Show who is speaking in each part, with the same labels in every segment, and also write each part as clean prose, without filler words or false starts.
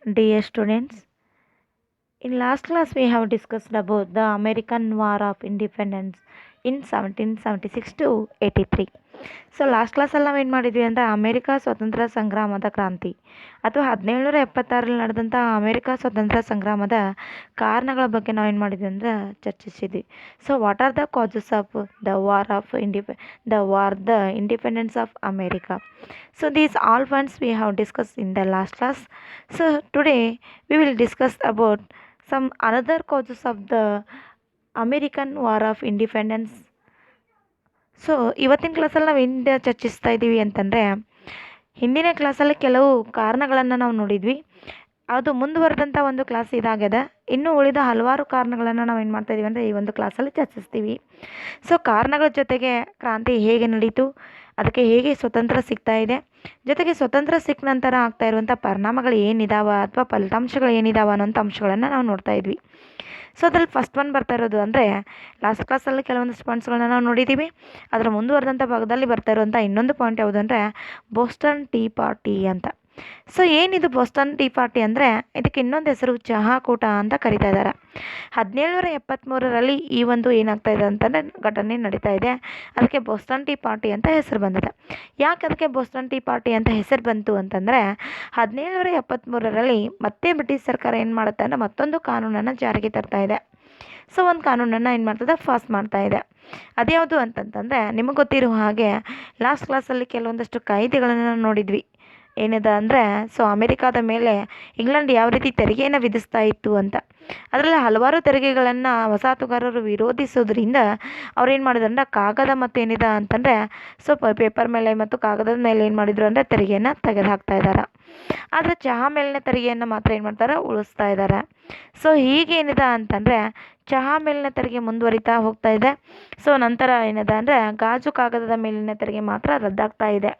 Speaker 1: Dear students, in last class we have discussed about the American War of Independence in 1776 to 83. So last ಕ್ಲಾಸಲ್ಲಿ ನಾವು ಏನು ಮಾಡಿದ್ವಿ ಅಂದರೆ America ಸ್ವಾತಂತ್ರ್ಯ ಸಂಗ್ರಾಮದ ಕ್ರಾಂತಿ ಅಥವಾ 1776ರಲ್ಲಿ ನಡೆದಂಥ ಅಮೇರಿಕಾ ಸ್ವಾತಂತ್ರ್ಯ ಸಂಗ್ರಾಮದ ಕಾರಣಗಳ ಬಗ್ಗೆ ನಾವು ಏನು ಮಾಡಿದ್ವಿ ಅಂದರೆ ಚರ್ಚಿಸಿದ್ವಿ. So what are the causes of the independence of America. So these all points we have discussed in the last class. So today we will discuss about some another causes of the American War of Independence. So ಇವತ್ತಿನ ಕ್ಲಾಸಲ್ಲಿ ನಾವು ಏನು ಚರ್ಚಿಸ್ತಾ ಇದ್ದೀವಿ ಅಂತಂದರೆ, ಹಿಂದಿನ ಕ್ಲಾಸಲ್ಲಿ ಕೆಲವು ಕಾರಣಗಳನ್ನು ನಾವು ನೋಡಿದ್ವಿ. ಅದು ಮುಂದುವರೆದಂಥ ಒಂದು ಕ್ಲಾಸ್ ಇದಾಗಿದೆ. ಇನ್ನೂ ಉಳಿದ ಹಲವಾರು ಕಾರಣಗಳನ್ನು ನಾವು ಏನು ಮಾಡ್ತಾಯಿದ್ದೀವಿ ಅಂದರೆ ಈ ಒಂದು ಕ್ಲಾಸಲ್ಲಿ ಚರ್ಚಿಸ್ತೀವಿ. ಸೊ ಕಾರಣಗಳ ಜೊತೆಗೆ ಕ್ರಾಂತಿ ಹೇಗೆ ನಡೀತು, ಅದಕ್ಕೆ ಹೇಗೆ ಸ್ವತಂತ್ರ ಸಿಗ್ತಾ ಇದೆ, ಜೊತೆಗೆ ಸ್ವತಂತ್ರ ಸಿಕ್ಕ ನಂತರ ಆಗ್ತಾ ಇರುವಂಥ ಪರಿಣಾಮಗಳು ಏನಿದಾವ ಅಥವಾ ಫಲಿತಾಂಶಗಳು ಏನಿದಾವ ಅನ್ನೋಂಥ ಅಂಶಗಳನ್ನು ನಾವು ನೋಡ್ತಾ ಇದ್ವಿ. ಸೊ ಅದ್ರಲ್ಲಿ ಫಸ್ಟ್ ಒನ್ ಬರ್ತಾ ಇರೋದು ಅಂದರೆ, ಲಾಸ್ಟ್ ಕ್ಲಾಸಲ್ಲಿ ಕೆಲವೊಂದಿಷ್ಟು ಪಾಯಿಂಟ್ಸ್ಗಳನ್ನ ನಾವು ನೋಡಿದ್ದೀವಿ. ಅದರ ಮುಂದುವರೆದಂಥ ಭಾಗದಲ್ಲಿ ಬರ್ತಾ ಇರುವಂಥ ಇನ್ನೊಂದು ಪಾಯಿಂಟ್ ಯಾವುದು ಅಂದರೆ ಬೋಸ್ಟನ್ ಟೀ ಪಾರ್ಟಿ ಅಂತ. ಸೊ ಏನಿದು ಬೋಸ್ಟನ್ ಟೀ ಪಾರ್ಟಿ ಅಂದರೆ, ಇದಕ್ಕೆ ಇನ್ನೊಂದು ಹೆಸರು ಚಹಾಕೂಟ ಅಂತ ಕರಿತಾ ಇದ್ದಾರೆ. 1773ರಲ್ಲಿ ಈ ಒಂದು ಏನಾಗ್ತಾ ಇದೆ ಅಂತಂದರೆ ಘಟನೆ ನಡೀತಾ ಇದೆ. ಅದಕ್ಕೆ ಬೋಸ್ಟನ್ ಟೀ ಪಾರ್ಟಿ ಅಂತ ಹೆಸರು ಬಂದಿದೆ. ಯಾಕೆ ಅದಕ್ಕೆ ಬೋಸ್ಟನ್ ಟೀ ಪಾರ್ಟಿ ಅಂತ ಹೆಸರು ಬಂತು ಅಂತಂದರೆ, 1773ರಲ್ಲಿ ಮತ್ತೆ ಬ್ರಿಟಿಷ್ ಸರ್ಕಾರ ಏನು ಮಾಡುತ್ತೆ ಅಂದರೆ ಮತ್ತೊಂದು ಕಾನೂನನ್ನು ಜಾರಿಗೆ ತರ್ತಾ ಇದೆ. ಸೊ ಒಂದು ಕಾನೂನನ್ನು ಏನು ಮಾಡ್ತದೆ, ಪಾಸ್ ಮಾಡ್ತಾ ಇದೆ. ಅದ್ಯಾವುದು ಅಂತಂತಂದರೆ, ನಿಮಗೆ ಗೊತ್ತಿರೋ ಹಾಗೆ ಲಾಸ್ಟ್ ಕ್ಲಾಸಲ್ಲಿ ಕೆಲವೊಂದಷ್ಟು ಕಾಯ್ದೆಗಳನ್ನು ನೋಡಿದ್ವಿ. ಏನಿದೆ ಅಂದರೆ, ಸೊ ಅಮೇರಿಕಾದ ಮೇಲೆ ಇಂಗ್ಲೆಂಡ್ ಯಾವ ರೀತಿ ತೆರಿಗೆಯನ್ನು ವಿಧಿಸ್ತಾ ಇತ್ತು ಅಂತ. ಅದರಲ್ಲಿ ಹಲವಾರು ತೆರಿಗೆಗಳನ್ನು ವಸಾಹತುಗಾರರು ವಿರೋಧಿಸೋದ್ರಿಂದ ಅವ್ರೇನು ಮಾಡಿದ್ರು ಅಂದರೆ ಕಾಗದ ಮತ್ತು ಏನಿದೆ ಅಂತಂದರೆ ಸೊ ಪೇಪರ್ ಮೇಲೆ ಮತ್ತು ಕಾಗದದ ಮೇಲೆ ಏನು ಮಾಡಿದರು ಅಂದರೆ ತೆರಿಗೆಯನ್ನು ತೆಗೆದು ಹಾಕ್ತಾ ಇದ್ದಾರೆ. ಆದರೆ ಚಹಾ ಮೇಲಿನ ತೆರಿಗೆಯನ್ನು ಮಾತ್ರ ಏನು ಮಾಡ್ತಾರೆ, ಉಳಿಸ್ತಾ ಇದ್ದಾರೆ. ಸೊ ಹೀಗೇನಿದೆ ಅಂತಂದರೆ ಚಹಾ ಮೇಲಿನ ತೆರಿಗೆ ಮುಂದುವರಿತಾ ಹೋಗ್ತಾ ಇದೆ. ಸೊ ನಂತರ ಏನಿದೆ ಅಂದರೆ ಗಾಜು ಕಾಗದದ ಮೇಲಿನ ತೆರಿಗೆ ಮಾತ್ರ ರದ್ದಾಗ್ತಾ ಇದೆ.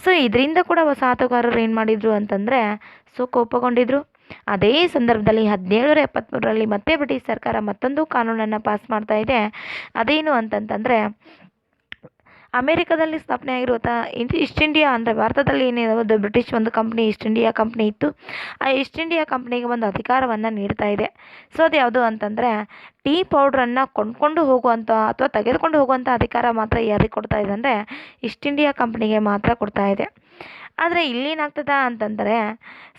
Speaker 1: ಸೊ ಇದರಿಂದ ಕೂಡ ವಸಾಹತುಗಾರರು ಏನು ಮಾಡಿದರು ಅಂತಂದರೆ ಸೊ ಕೋಪಗೊಂಡಿದ್ರು. ಅದೇ ಸಂದರ್ಭದಲ್ಲಿ 1773ರಲ್ಲಿ ಮತ್ತೆ ಬ್ರಿಟಿಷ್ ಸರ್ಕಾರ ಮತ್ತೊಂದು ಕಾನೂನನ್ನು ಪಾಸ್ ಮಾಡ್ತಾ ಇದೆ. ಅದೇನು ಅಂತಂತಂದರೆ, ಅಮೇರಿಕಾದಲ್ಲಿ ಸ್ಥಾಪನೆ ಆಗಿರುವಂಥ ಈಸ್ಟ್ ಇಂಡಿಯಾ ಅಂದರೆ ಭಾರತದಲ್ಲಿ ಏನಿದೆ ಬ್ರಿಟಿಷ್ ಒಂದು ಕಂಪ್ನಿ ಈಸ್ಟ್ ಇಂಡಿಯಾ ಕಂಪ್ನಿ ಇತ್ತು. ಆ ಈಸ್ಟ್ ಇಂಡಿಯಾ ಕಂಪ್ನಿಗೆ ಒಂದು ಅಧಿಕಾರವನ್ನು ನೀಡ್ತಾ ಇದೆ. ಸೊ ಅದು ಯಾವುದು ಅಂತಂದರೆ, ಟೀ ಪೌಡ್ರನ್ನು ಕೊಂಡ್ಕೊಂಡು ಹೋಗುವಂಥ ಅಥವಾ ತೆಗೆದುಕೊಂಡು ಹೋಗುವಂಥ ಅಧಿಕಾರ ಮಾತ್ರ ಯಾರಿಗೆ ಕೊಡ್ತಾ ಇದೆ ಅಂದರೆ ಈಸ್ಟ್ ಇಂಡಿಯಾ ಕಂಪ್ನಿಗೆ ಮಾತ್ರ ಕೊಡ್ತಾ ಇದೆ. ಆದರೆ ಇಲ್ಲೇನಾಗ್ತದೆ ಅಂತಂದರೆ,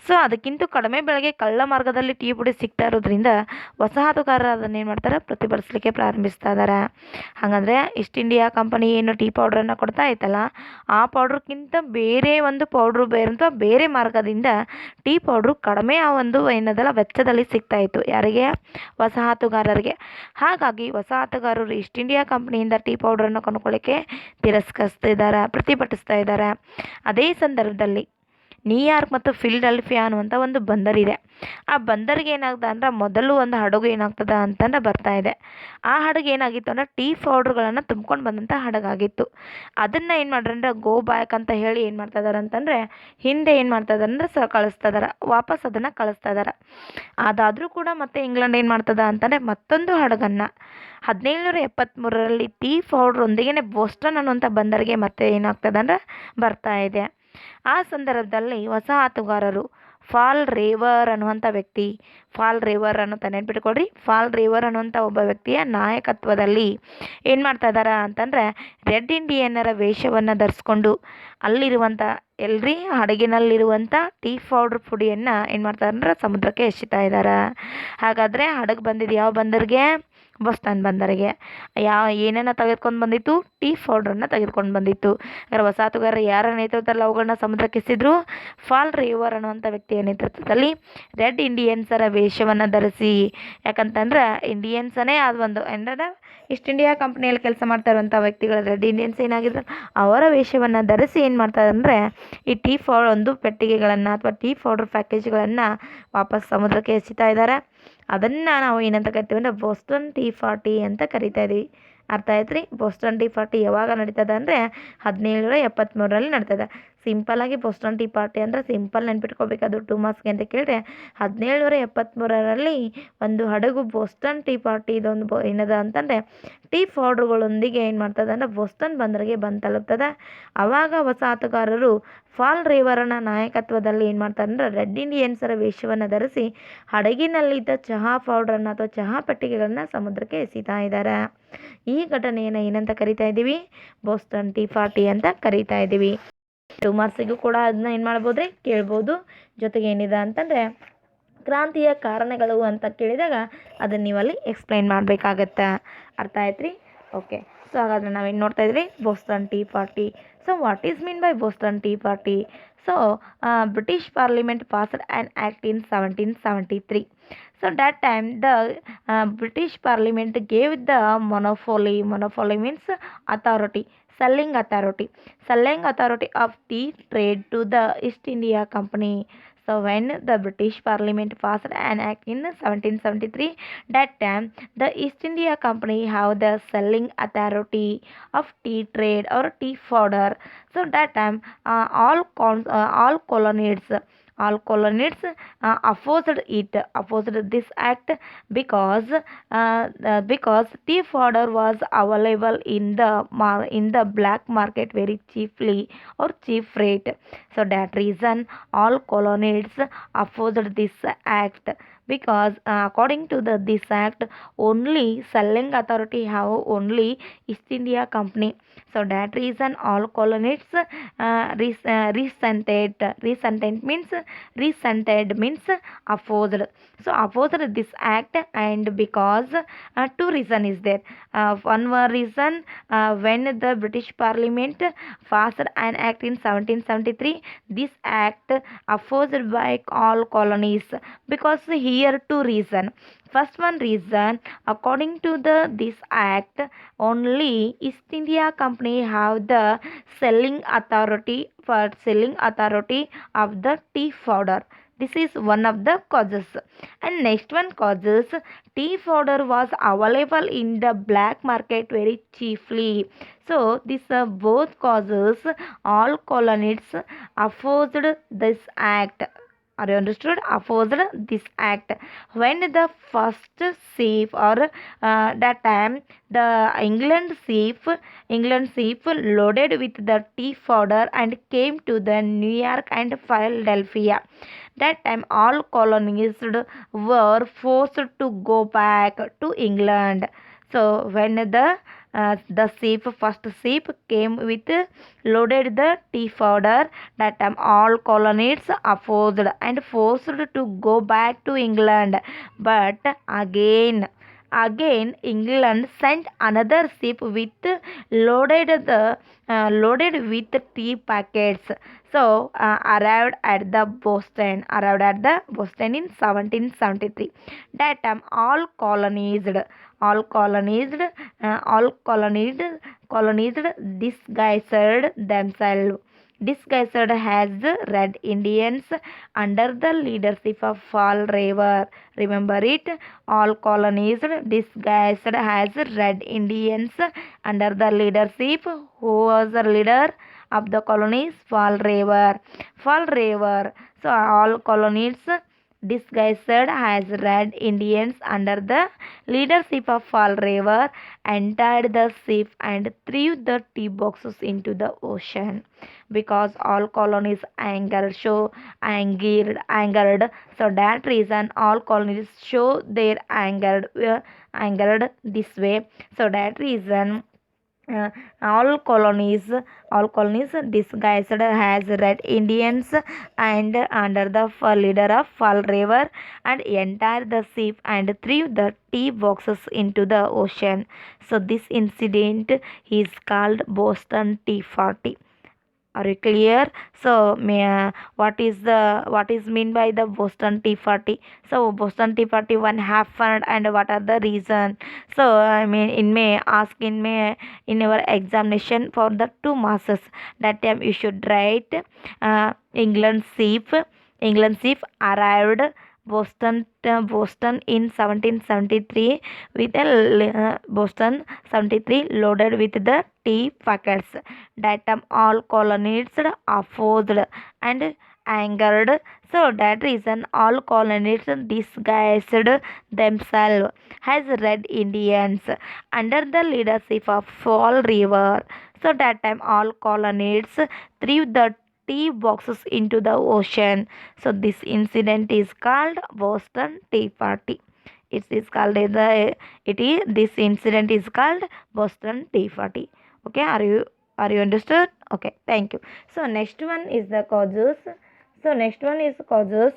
Speaker 1: ಸೊ ಅದಕ್ಕಿಂತ ಕಡಿಮೆ ಬೆಲೆಗೆ ಕಳ್ಳ ಮಾರ್ಗದಲ್ಲಿ ಟೀ ಪುಡಿ ಸಿಗ್ತಾ ಇರೋದ್ರಿಂದ ವಸಾಹತುಗಾರರು ಅದನ್ನು ಏನು ಮಾಡ್ತಾರೆ, ಪ್ರತಿಭಟಿಸಲಿಕ್ಕೆ ಪ್ರಾರಂಭಿಸ್ತಾ ಇದ್ದಾರೆ. ಹಾಗಂದರೆ ಈಸ್ಟ್ ಇಂಡಿಯಾ ಕಂಪನಿ ಏನು ಟೀ ಪೌಡ್ರನ್ನು ಕೊಡ್ತಾ ಇತ್ತಲ್ಲ, ಆ ಪೌಡ್ರ್ಗಿಂತ ಬೇರೆ ಒಂದು ಪೌಡ್ರು ಬೇರೆ ಮಾರ್ಗದಿಂದ ಟೀ ಪೌಡ್ರು ಕಡಿಮೆ ಆ ಒಂದು ಏನದಲ್ಲ ವೆಚ್ಚದಲ್ಲಿ ಸಿಗ್ತಾಯಿತ್ತು. ಯಾರಿಗೆ? ವಸಾಹತುಗಾರರಿಗೆ. ಹಾಗಾಗಿ ವಸಾಹತುಗಾರರು ಈಸ್ಟ್ ಇಂಡಿಯಾ ಕಂಪ್ನಿಯಿಂದ ಟೀ ಪೌಡ್ರನ್ನು ಕೊಂಡ್ಕೊಳ್ಳಿಕ್ಕೆ ಪ್ರತಿಭಟಿಸ್ತಾ ಇದ್ದಾರೆ. ಅದೇ ಸಂದರ್ಭದಲ್ಲಿ ನ್ಯೂಯಾರ್ಕ್ ಮತ್ತು ಫಿಲಡೆಲ್ಫಿಯಾ ಅನ್ನುವಂಥ ಒಂದು ಬಂದರಿದೆ. ಆ ಬಂದರಿಗೆ ಏನಾಗ್ತದೆ ಅಂದರೆ ಮೊದಲು ಒಂದು ಹಡಗು ಏನಾಗ್ತದೆ ಅಂತಂದ್ರೆ ಬರ್ತಾ ಇದೆ. ಆ ಹಡಗು ಏನಾಗಿತ್ತು ಅಂದರೆ ಟೀ ಪೌಡ್ರ್ಗಳನ್ನು ತುಂಬ್ಕೊಂಡು ಬಂದಂಥ ಹಡಗಾಗಿತ್ತು. ಅದನ್ನು ಏನು ಮಾಡ್ರಿ ಅಂದರೆ ಗೋ ಬ್ಯಾಕ್ ಅಂತ ಹೇಳಿ ಏನು ಮಾಡ್ತಾ ಇದ್ದಾರೆ ಅಂತಂದರೆ ಹಿಂದೆ ಏನು ಮಾಡ್ತಾ ಇದ್ದಾರೆ ಅಂದರೆ ಕಳಿಸ್ತಾ ಇದ್ದಾರೆ, ವಾಪಸ್ ಅದನ್ನು ಕಳಿಸ್ತಾ ಇದ್ದಾರೆ. ಅದಾದರೂ ಕೂಡ ಮತ್ತೆ ಇಂಗ್ಲೆಂಡ್ ಏನು ಮಾಡ್ತದೆ ಅಂತಂದರೆ ಮತ್ತೊಂದು ಹಡಗನ್ನು 1773ರಲ್ಲಿ ಟೀ ಪೌಡ್ರೊಂದಿಗೆ ಬೋಸ್ಟನ್ ಅನ್ನುವಂಥ ಬಂದರಿಗೆ ಮತ್ತೆ ಏನಾಗ್ತದೆ ಅಂದರೆ ಬರ್ತಾ ಇದೆ. ಆ ಸಂದರ್ಭದಲ್ಲಿ ವಸಾಹತುಗಾರರು ಫಾಲ್ ರೇವರ್ ಅನ್ನುವಂಥ ವ್ಯಕ್ತಿ, ನೆನ್ಪಿಟ್ಕೊಳ್ರಿ, ಫಾಲ್ ರೇವರ್ ಅನ್ನುವಂಥ ಒಬ್ಬ ವ್ಯಕ್ತಿಯ ನಾಯಕತ್ವದಲ್ಲಿ ಏನು ಮಾಡ್ತಾ ಇದ್ದಾರೆ ಅಂತಂದರೆ ರೆಡ್ ಇಂಡಿಯನ್ನರ ವೇಷವನ್ನು ಧರಿಸ್ಕೊಂಡು ಅಲ್ಲಿರುವಂಥ ಹಡಗಿನಲ್ಲಿರುವಂಥ ಟೀ ಪೌಡ್ರ್ ಪುಡಿಯನ್ನು ಏನು ಮಾಡ್ತಾರೆ ಅಂದರೆ ಸಮುದ್ರಕ್ಕೆ ಎಸೆತಾ ಇದ್ದಾರೆ. ಹಾಗಾದರೆ ಹಡಗು ಬಂದಿದ್ದು ಯಾವ ಬಂದರಿಗೆ? ಬೋಸ್ಟನ್ ಬಂದರಿಗೆ. ಏನೇನ ತೆಗೆದುಕೊಂಡು ಬಂದಿತ್ತು? ಟೀ ಪೌಡ್ರನ್ನು ತೆಗೆದುಕೊಂಡು ಬಂದಿತ್ತು. ಅದರ ವಸಾಹತುಗಾರರು ಯಾರ ನೇತೃತ್ವದಲ್ಲಿ ಅವುಗಳನ್ನ ಸಮುದ್ರಕ್ಕೆ ಎಸೆದ್ರು? ಫಾಲ್ ರೇವರ್ ಅನ್ನುವಂಥ ವ್ಯಕ್ತಿಯ ನೇತೃತ್ವದಲ್ಲಿ ರೆಡ್ ಇಂಡಿಯನ್ಸರ ವೇಷವನ್ನು ಧರಿಸಿ. ಯಾಕಂತಂದ್ರೆ ಇಂಡಿಯನ್ಸನೇ ಅದು ಒಂದು ಏನಂದ್ರೆ ಈಸ್ಟ್ ಇಂಡಿಯಾ ಕಂಪ್ನಿಯಲ್ಲಿ ಕೆಲಸ ಮಾಡ್ತಾ ಇರುವಂಥ ವ್ಯಕ್ತಿಗಳ ರೆಡ್ ಇಂಡಿಯನ್ಸ್ ಏನಾಗಿದ್ರು ಅವರ ವೇಷವನ್ನು ಧರಿಸಿ ಏನು ಮಾಡ್ತಾರೆ ಅಂದರೆ ಈ ಟೀ ಒಂದು ಪೆಟ್ಟಿಗೆಗಳನ್ನು ಅಥವಾ ಟೀ ಪೌಡ್ರ್ ಪ್ಯಾಕೇಜ್ಗಳನ್ನು ವಾಪಸ್ ಸಮುದ್ರಕ್ಕೆ ಎಸೆತಾ ಇದ್ದಾರೆ. ಅದನ್ನು ನಾವು ಏನಂತ ಕರಿತೀವಿ ಅಂದರೆ ಬೋಸ್ಟನ್ ಟೀ ಪಾರ್ಟಿ ಅಂತ ಕರಿತಾ ಇದ್ದೀವಿ. ಅರ್ಥ ಆಯ್ತು ರೀ? ಬೋಸ್ಟನ್ ಟೀ ಪಾರ್ಟಿ ಯಾವಾಗ ನಡೀತದೆ ಅಂದರೆ 1773ರಲ್ಲಿ ನಡೀತದೆ. ಸಿಂಪಲ್ ಆಗಿ ಬೋಸ್ಟನ್ ಟೀ ಪಾರ್ಟಿ ಅಂದರೆ ಸಿಂಪಲ್ ನೆನ್ಪಿಟ್ಕೋಬೇಕದು 2 ಮಾರ್ಕ್ಸ್ಗೆ ಅಂತ ಕೇಳಿದ್ರೆ 1773ರಲ್ಲಿ ಒಂದು ಹಡಗು ಬೋಸ್ಟನ್ ಟೀ ಪಾರ್ಟಿ ಇದೊಂದು ಏನದ ಅಂತಂದರೆ ಟೀ ಪೌಡ್ರುಗಳೊಂದಿಗೆ ಏನು ಮಾಡ್ತದೆ ಅಂದರೆ ಬೋಸ್ಟನ್ ಬಂದರಿಗೆ ಬಂದು ತಲುಪ್ತದೆ. ಆವಾಗ ವಸಾಹತುಗಾರರು ಫಾಲ್ ರೇವರನ ನಾಯಕತ್ವದಲ್ಲಿ ಏನು ಮಾಡ್ತಾರೆ ಅಂದರೆ ರೆಡ್ ಇಂಡಿಯನ್ಸರ ವೇಷವನ್ನು ಧರಿಸಿ ಹಡಗಿನಲ್ಲಿದ್ದ ಚಹಾ ಪೌಡ್ರನ್ನು ಅಥವಾ ಚಹಾ ಪೆಟ್ಟಿಗೆಗಳನ್ನ ಸಮುದ್ರಕ್ಕೆ ಎಸಿತಾ ಇದ್ದಾರೆ. ಈ ಘಟನೆಯನ್ನು ಏನಂತ ಕರಿತಾ ಇದ್ದೀವಿ? ಬೋಸ್ಟನ್ ಟೀ ಪಾರ್ಟಿ ಅಂತ ಕರಿತಾ ಇದ್ದೀವಿ. 2 ಮಾರ್ಕ್ಸಿಗೂ ಕೂಡ ಅದನ್ನ ಏನು ಮಾಡ್ಬೋದ್ರಿ ಕೇಳ್ಬೋದು. ಜೊತೆಗೆ ಏನಿದೆ ಅಂತಂದರೆ ಕ್ರಾಂತಿಯ ಕಾರಣಗಳು ಅಂತ ಕೇಳಿದಾಗ ಅದನ್ನು ನೀವಲ್ಲಿ ಎಕ್ಸ್ಪ್ಲೈನ್ ಮಾಡಬೇಕಾಗತ್ತೆ. ಅರ್ಥ ಆಯ್ತು ರೀ? ಓಕೆ. ಸೊ ಹಾಗಾದರೆ ನಾವೇನು ನೋಡ್ತಾ ಇದ್ರಿ? Boston tea party. So what is mean by Boston tea party? So, British Parliament passed an act in 1773. So that time the British Parliament gave the monopoly means authority, selling authority of tea trade to the East India Company. So when the British Parliament passed an act in 1773, that time the East India Company have the selling authority of tea trade or tea powder. So that time all colonists opposed this act because tea powder was available in the black market very cheaply or cheap rate. So that reason all colonists opposed this act because according to this act only selling authority have only East India Company. So that reason all colonists resented means opposed. So opposed this act, and because two reason is there. One more reason, when the British Parliament passed an act in 1773, this act opposed by all colonies, because here two reason. First one reason, according to this act, only East India Company have the selling authority of the tea powder. This is one of the causes. And next one causes, tea powder was available in the black market very cheaply. So this both causes all colonists opposed this act. Are you understood? Opposed this act. When the first ship or that time the England ship loaded with the tea powder and came to the New York and Philadelphia. That time all colonists were forced to go back to England. So when the first ship came with loaded the tea powder, that time all colonists opposed and forced to go back to England. But again England sent another ship with loaded with tea packets. So arrived at the Boston in 1773. That time all colonized disguised as Red Indians under the leadership of Fall River. Remember it? All colonies disguised as Red Indians under the leadership. Who was the leader of the colonies? Fall River. So all colonies disguised as Red Indians under the leadership of Fall River entered the ship and threw the tea boxes into the ocean, because all colonies angered. So that reason all colonies show their angered this way. So that reason all colonies disguised as Red Indians and under the leader of Fall River and entered the ship and threw the tea boxes into the ocean. So this incident is called Boston Tea Party. Are you clear? So what is mean by the Boston Tea Party? So Boston Tea Party when happened and what are the reason? So I mean in your examination for the 2 masses, that time you should write England ship arrived Boston in 1773 with Boston 73 loaded with the tea packets. That time all colonists opposed and angered. So that reason all colonists disguised themselves as Red Indians under the leadership of Fall River. So that time all colonists threw the tea boxes into the ocean. So this incident is called Boston Tea Party. It is called this incident is called Boston Tea Party. Okay, are you understood? Okay, thank you. So next one is the causes. So next one is causes.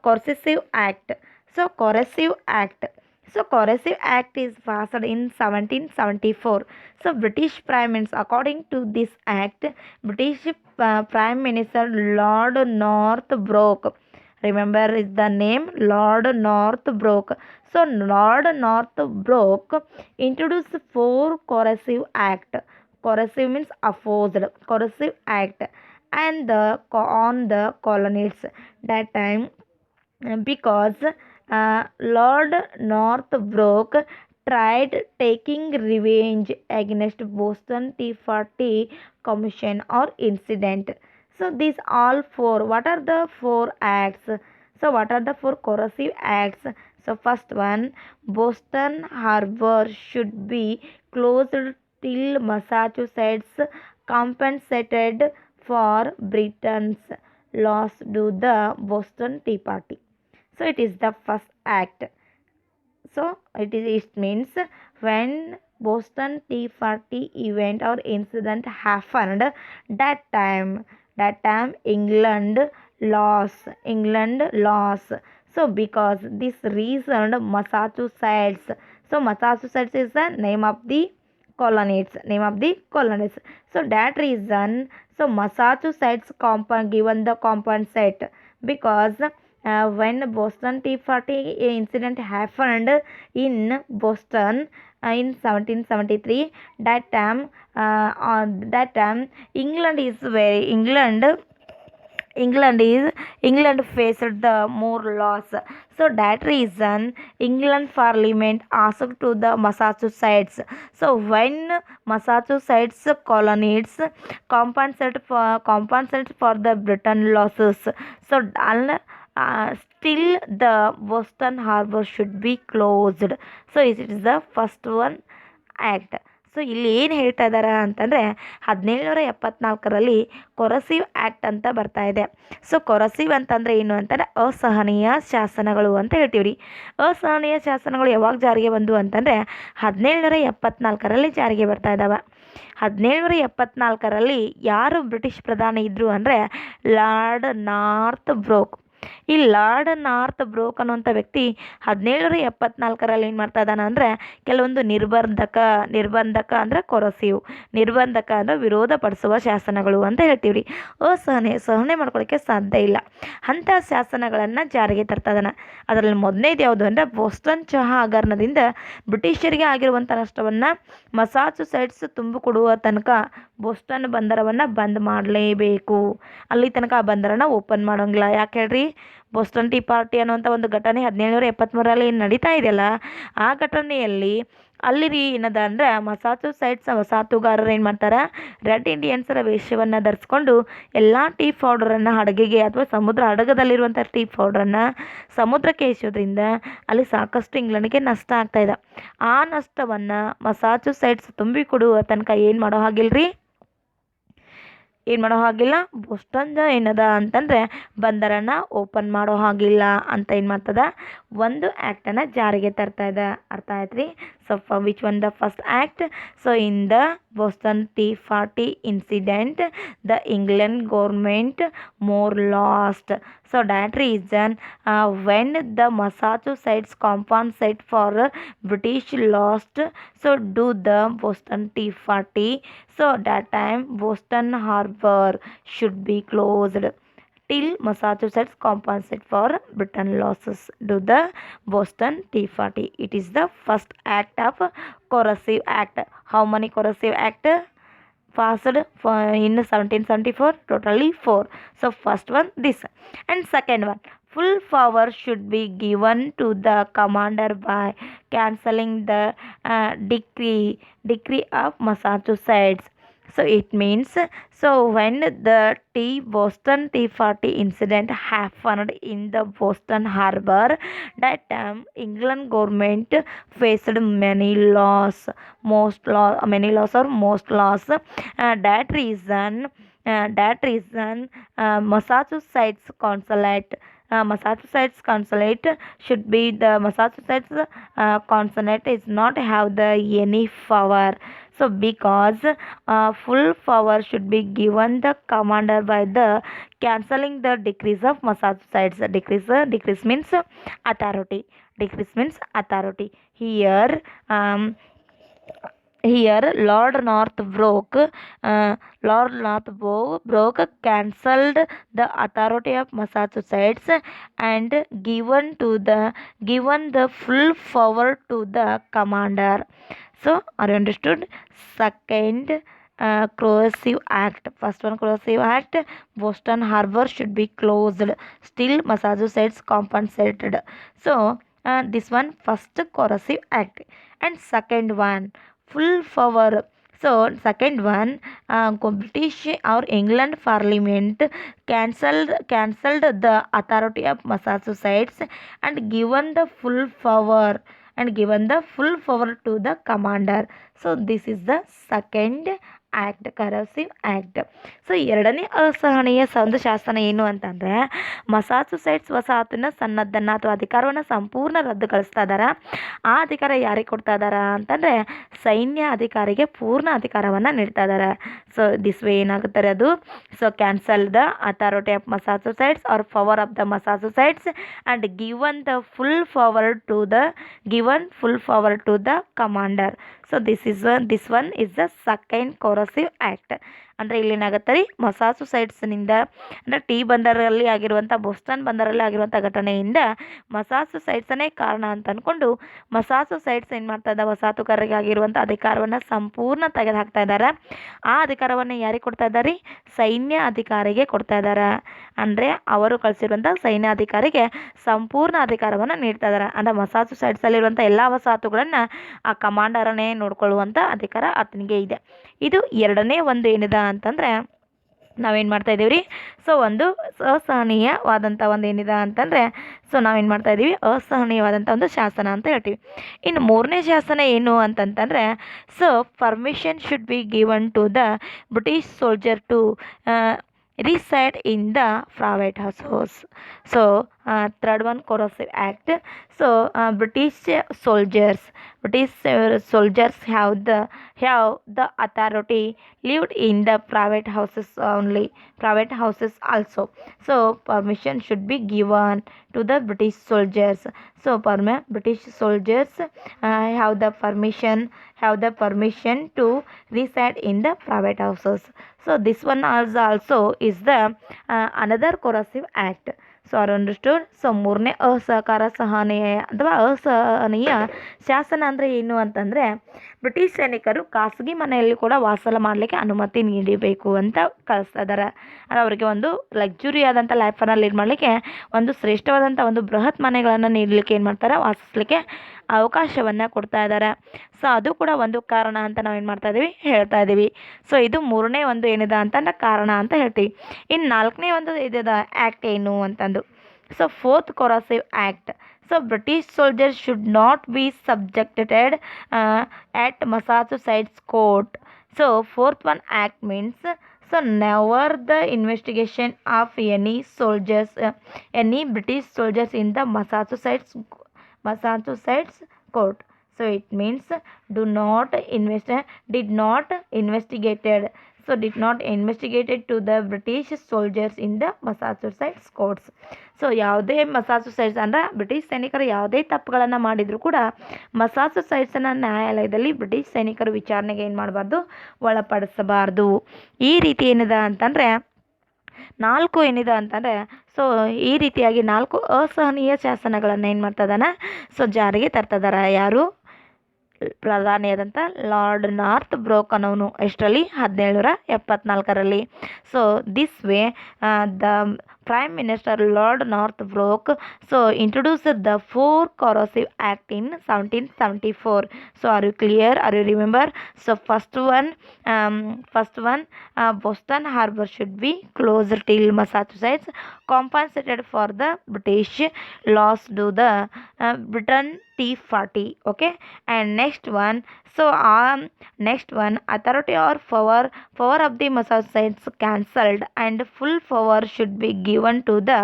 Speaker 1: Coercive Act. So Coercive Act. So Coercive Act is passed in 1774. So British Prime Minister, according to this act, British Prime Minister Lord Northbrook. Remember is the name Lord Northbrook. So Lord Northbrook introduced four Coercive Act. Coercive means opposed. Coercive Act and on the colonists that time because Lord Northbrook tried taking revenge against Boston Tea Party Commission or incident. So these all four. What are the four acts? So what are the four corrosive acts? So first one, Boston Harbor should be closed till Massachusetts compensated for Britain's loss to the Boston Tea Party. So it is the first act. So it means when Boston Tea Party event or incident happened, that time England lost. So because this reason Massachusetts. So Massachusetts is the name of the colonies. So that reason, so Massachusetts given the compensate because when Boston Tea Party incident happened in Boston in 1773, that time England faced the more loss. So that reason England Parliament asked to the Massachusetts. So when Massachusetts colonies compensate for the Britain losses. So still the Boston Harbor should be closed. So it is the first one act. So ಇಲ್ಲಿ ಏನು ಹೇಳ್ತಾ ಇದ್ದಾರೆ ಅಂತಂದರೆ 1774ರಲ್ಲಿ ಕೊರಸಿವ್ act ಅಂತ ಬರ್ತಾ ಇದೆ. So ಕೊರಸಿವ್ ಅಂತಂದರೆ ಏನು ಅಂತಂದರೆ ಅಸಹನೀಯ ಶಾಸನಗಳು ಅಂತ ಹೇಳ್ತೀವಿ ರೀ. ಅಸಹನೀಯ ಶಾಸನಗಳು ಯಾವಾಗ ಜಾರಿಗೆ ಬಂದು ಅಂತಂದರೆ 1774ರಲ್ಲಿ ಜಾರಿಗೆ ಬರ್ತಾ ಇದ್ದಾವೆ. 1774ರಲ್ಲಿ ಯಾರು ಬ್ರಿಟಿಷ್ ಪ್ರಧಾನಿ ಇದ್ದರು ಅಂದರೆ ಲಾರ್ಡ್ ನಾರ್ತ್ ಬ್ರೋಕ್. ಈ ಲಾರ್ಡ್ ನಾರ್ತ್ ಬ್ರೋಕ್ ಅನ್ನುವಂಥ ವ್ಯಕ್ತಿ 1774ರಲ್ಲಿ ಏನು ಮಾಡ್ತಾ ಇದ್ದಾನೆ ಅಂದರೆ ಕೆಲವೊಂದು ನಿರ್ಬಂಧಕ ಅಂದರೆ ನಿರ್ಬಂಧಕ ಅಂದರೆ ವಿರೋಧ ಪಡಿಸುವ ಶಾಸನಗಳು ಅಂತ ಹೇಳ್ತೀವಿ ರೀ. ಸಹನೆ ಮಾಡ್ಕೊಳ್ಳೋಕ್ಕೆ ಸಾಧ್ಯ ಇಲ್ಲ ಅಂಥ ಶಾಸನಗಳನ್ನು ಜಾರಿಗೆ ತರ್ತಾ ಇದ್ದಾನೆ. ಅದರಲ್ಲಿ ಮೊದಲನೇದು ಯಾವುದು ಅಂದರೆ ಬೋಸ್ಟನ್ ಚಹಾ ಹಗರಣದಿಂದ ಬ್ರಿಟಿಷರಿಗೆ ಆಗಿರುವಂಥ ನಷ್ಟವನ್ನು ಮಸಾಚುಸೆಟ್ಸ್ ತುಂಬಿಕೊಡುವ ತನಕ ಬೋಸ್ಟನ್ ಬಂದರವನ್ನು ಬಂದ್ ಮಾಡಲೇಬೇಕು. ಅಲ್ಲಿ ತನಕ ಆ ಬಂದರನ್ನು ಓಪನ್ ಮಾಡೋಂಗಿಲ್ಲ. ಯಾಕೆ ಹೇಳ್ರಿ, ಬೋಸ್ಟನ್ ಟೀ ಪಾರ್ಟಿ ಅನ್ನುವಂಥ ಒಂದು ಘಟನೆ 1773ರಲ್ಲಿ ನಡೀತಾ ಇದೆಯಲ್ಲ, ಆ ಘಟನೆಯಲ್ಲಿ ಅಲ್ಲಿ ರೀ ಏನದ ಅಂದರೆ ಮಸಾಚುಸೆಟ್ಸ್ ವಸಾಹತುಗಾರರು ಏನು ಮಾಡ್ತಾರೆ, ರೆಡ್ ಇಂಡಿಯನ್ಸರ ವೇಷವನ್ನು ಧರಿಸ್ಕೊಂಡು ಎಲ್ಲ ಟೀ ಪೌಡರನ್ನು ಹಡಗಿಗೆ ಅಥವಾ ಸಮುದ್ರ ಹಡಗದಲ್ಲಿರುವಂಥ ಟೀ ಪೌಡ್ರನ್ನು ಸಮುದ್ರಕ್ಕೆ ಎಸೆಯೋದ್ರಿಂದ ಅಲ್ಲಿ ಸಾಕಷ್ಟು ಇಂಗ್ಲೆಂಡ್ಗೆ ನಷ್ಟ ಆಗ್ತಾಯಿದೆ. ಆ ನಷ್ಟವನ್ನು ಮಸಾಚುಸೆಟ್ಸ್ ತುಂಬಿಕೊಡುವ ತನಕ ಏನು ಮಾಡೋ ಹಾಗಿಲ್ಲ ಬೋಸ್ಟನ್ ಏನದ ಅಂತಂದರೆ ಬಂದರನ್ನು ಓಪನ್ ಮಾಡೋ ಹಾಗಿಲ್ಲ ಅಂತ ಏನು ಮಾಡ್ತದ ಒಂದು ಆ್ಯಕ್ಟನ್ನು ಜಾರಿಗೆ ತರ್ತಾ ಇದೆ. ಅರ್ಥ ಆಯ್ತು ರೀ. So which one the first act? So in the Boston tea party incident the England government more lost. So that reason when the Massachusetts compensate for British lost, so do the Boston Tea Party. So that time Boston Harbor should be closed till Massachusetts compensate for Britain losses. Do the Boston Tea Party. It is the first act of Coercive Act. How many Coercive Act passed in 1774? Totally 4. So first one this, and second one full power should be given to the commander by cancelling the decree of Massachusetts. So it means, so when the Boston Tea Party incident happened in the Boston Harbor, that time England government faced many laws, many laws or most laws. That reason, Massachusetts consulate should be the Massachusetts consulate is not have the any power. So because full power should be given the commander by the cancelling the decrees of Massachusetts. Decrease means authority. Decrease means authority. Here, Lord Northbrook cancelled the authority of Massachusetts and given the full power to the commander. So, are you understood? Second, corrosive act. First one, corrosive act. Boston Harbor should be closed. Still, Massachusetts compensated. So, this one first corrosive act, and second one full power. So second one, British or England Parliament cancelled the authority of Massachusetts and given the full power to the commander. So this is the second act, coercive act. So ಎರಡನೇ ಅಸಹನೀಯ ಒಂದು ಶಾಸನ ಏನು ಅಂತಂದರೆ, ಮಸಾಚುಸೆಟ್ಸ್ ವಸಾಹತಿನ ಸನ್ನದ್ಧನ ಅಥವಾ ಅಧಿಕಾರವನ್ನು ಸಂಪೂರ್ಣ ರದ್ದುಗೊಳಿಸ್ತಾ ಇದ್ದಾರೆ. ಆ ಅಧಿಕಾರ ಯಾರಿಗೆ ಕೊಡ್ತಾ ಇದ್ದಾರೆ ಅಂತಂದರೆ, ಸೈನ್ಯ ಅಧಿಕಾರಿಗೆ ಪೂರ್ಣ ಅಧಿಕಾರವನ್ನು ನೀಡ್ತಾ ಇದ್ದಾರೆ. ಸೊ ದಿಸ್ ವೇ ಏನಾಗುತ್ತಾರೆ ಅದು, so cancel the authority of Massachusetts or power of the Massachusetts and given full power to the commander. So this one is the second coercive act. ಅಂದರೆ ಇಲ್ಲೇನಾಗುತ್ತೆ ರೀ, ಮಸಾಚುಸೆಟ್ಸ್ನಿಂದ ಅಂದರೆ ಟಿ ಬಂದರಲ್ಲಿ ಆಗಿರುವಂಥ ಬೋಸ್ಟನ್ ಬಂದರಲ್ಲಿ ಆಗಿರುವಂಥ ಘಟನೆಯಿಂದ ಮಸಾಚುಸೆಟ್ಸನೇ ಕಾರಣ ಅಂತ ಅಂದ್ಕೊಂಡು ಮಸಾಚುಸೆಟ್ಸ್ ಏನು ಮಾಡ್ತಾ ಇದ್ದ, ವಸಾಹತುಗಾರರಿಗೆ ಆಗಿರುವಂಥ ಅಧಿಕಾರವನ್ನು ಸಂಪೂರ್ಣ ತೆಗೆದುಹಾಕ್ತಾ ಇದ್ದಾರೆ. ಆ ಅಧಿಕಾರವನ್ನು ಯಾರಿಗೆ ಕೊಡ್ತಾ ಇದ್ದಾರೆ? ಸೈನ್ಯ ಅಧಿಕಾರಿಗೆ ಕೊಡ್ತಾ ಇದ್ದಾರೆ. ಅಂದರೆ ಅವರು ಕಳಿಸಿರುವಂಥ ಸೈನ್ಯಾಧಿಕಾರಿಗೆ ಸಂಪೂರ್ಣ ಅಧಿಕಾರವನ್ನು ನೀಡ್ತಾ ಇದ್ದಾರೆ. ಅಂದರೆ ಮಸಾಚುಸೆಟ್ಸಲ್ಲಿರುವಂಥ ಎಲ್ಲ ವಸಾಹತುಗಳನ್ನು ಆ ಕಮಾಂಡರನ್ನೇ ನೋಡ್ಕೊಳ್ಳುವಂಥ ಅಧಿಕಾರ ಆತನಿಗೆ ಇದೆ. ಇದು ಎರಡನೇ ಒಂದು ಏನಿದೆ ಅಂತಂದರೆ ನಾವೇನು ಮಾಡ್ತಾ ಇದ್ದೀವಿ ರೀ, ಸೊ ಒಂದು ಅಸಹನೀಯವಾದಂಥ ಒಂದು ಏನಿದೆ ಅಂತಂದರೆ, ಸೊ ನಾವೇನು ಮಾಡ್ತಾ ಇದ್ದೀವಿ, ಅಸಹನೀಯವಾದಂಥ ಒಂದು ಶಾಸನ ಅಂತ ಹೇಳ್ತೀವಿ. ಇನ್ನು ಮೂರನೇ ಶಾಸನ ಏನು ಅಂತಂತಂದರೆ, so permission should be given to the British soldier to reside in the private households. So third one, corrosive act. So British soldiers have the authority lived in the private houses also. So permission should be given to the British soldiers. So British soldiers have the permission to reside in the private houses. So this one also is the another corrosive act. So are understood? So ಮೂರನೇ ಅಸಹನೀಯ ಶಾಸನ ಅಂದರೆ ಏನು ಅಂತಂದರೆ, British ಸೈನಿಕರು ಖಾಸಗಿ ಮನೆಯಲ್ಲಿ ಕೂಡ ವಾಸ ಮಾಡಲಿಕ್ಕೆ ಅನುಮತಿ ನೀಡಬೇಕು ಅಂತ ಕಳಿಸ್ತಾ ಇದ್ದಾರೆ. ಅಂದರೆ ಅವರಿಗೆ ಒಂದು ಲಕ್ಸುರಿ ಆದಂಥ ಲೈಫನ್ನು ಲೀಡ್ ಮಾಡಲಿಕ್ಕೆ ಒಂದು ಶ್ರೇಷ್ಠವಾದಂಥ ಒಂದು ಬೃಹತ್ ಮನೆಗಳನ್ನು ನೀಡಲಿಕ್ಕೆ ಏನು ಮಾಡ್ತಾರೆ, ವಾಸಿಸಲಿಕ್ಕೆ ಅವಕಾಶವನ್ನು ಕೊಡ್ತಾ ಇದ್ದಾರೆ. ಸೊ ಅದು ಕೂಡ ಒಂದು ಕಾರಣ ಅಂತ ನಾವೇನು ಮಾಡ್ತಾ ಇದ್ದೀವಿ, ಹೇಳ್ತಾ ಇದ್ದೀವಿ. ಸೊ ಇದು ಮೂರನೇ ಒಂದು ಏನಿದೆ ಅಂತಂದ್ರೆ ಕಾರಣ ಅಂತ ಹೇಳ್ತೀವಿ. ಇನ್ನು ನಾಲ್ಕನೇ ಒಂದು ಇದಿದೆ ಆ್ಯಕ್ಟ್ ಏನು ಅಂತಂದು, so fourth coercive act. So British soldiers should not be subjected at Massachusetts court. So fourth one act means, so never the investigation of any British soldiers in the Massachusetts court. So it means did not investigated to the British soldiers in the Massachusetts courts. So ಯಾವುದೇ ಮಸಾಚುಸೆಟ್ಸ್ ಅಂದರೆ British ಸೈನಿಕರು ಯಾವುದೇ ತಪ್ಪುಗಳನ್ನು ಮಾಡಿದರೂ ಕೂಡ ಮಸಾಚುಸೆಟ್ಸ್ನ ನ್ಯಾಯಾಲಯದಲ್ಲಿ British ಸೈನಿಕರು ವಿಚಾರಣೆಗೆ ಏನು ಮಾಡಬಾರ್ದು, ಒಳಪಡಿಸಬಾರ್ದು. ಈ ರೀತಿ ಏನಿದೆ ಅಂತಂದರೆ ನಾಲ್ಕು ಏನಿದೆ ಅಂತಂದರೆ, ಸೊ ಈ ರೀತಿಯಾಗಿ 4 ಅಸಹನೀಯ ಶಾಸನಗಳನ್ನು ಏನು ಮಾಡ್ತದಾನೆ, ಸೊ ಜಾರಿಗೆ ತರ್ತದಾರ. ಯಾರು? ಪ್ರಧಾನಿಯಾದಂಥ ಲಾರ್ಡ್ ನಾರ್ತ್ ಬ್ರೋಕ್ ಅನ್ನೋನು. ಎಷ್ಟರಲ್ಲಿ? 1774ರಲ್ಲಿ. So this way the Prime Minister Lord Northbrook introduced the Four Corrosive Act in 1774. So are you clear? Are you remember? So first one, Boston Harbor should be closed till Massachusetts compensated for the British loss to the Britain Tea Party. Okay, and next one, authority or power of the Massachusetts cancelled and full power should be given to the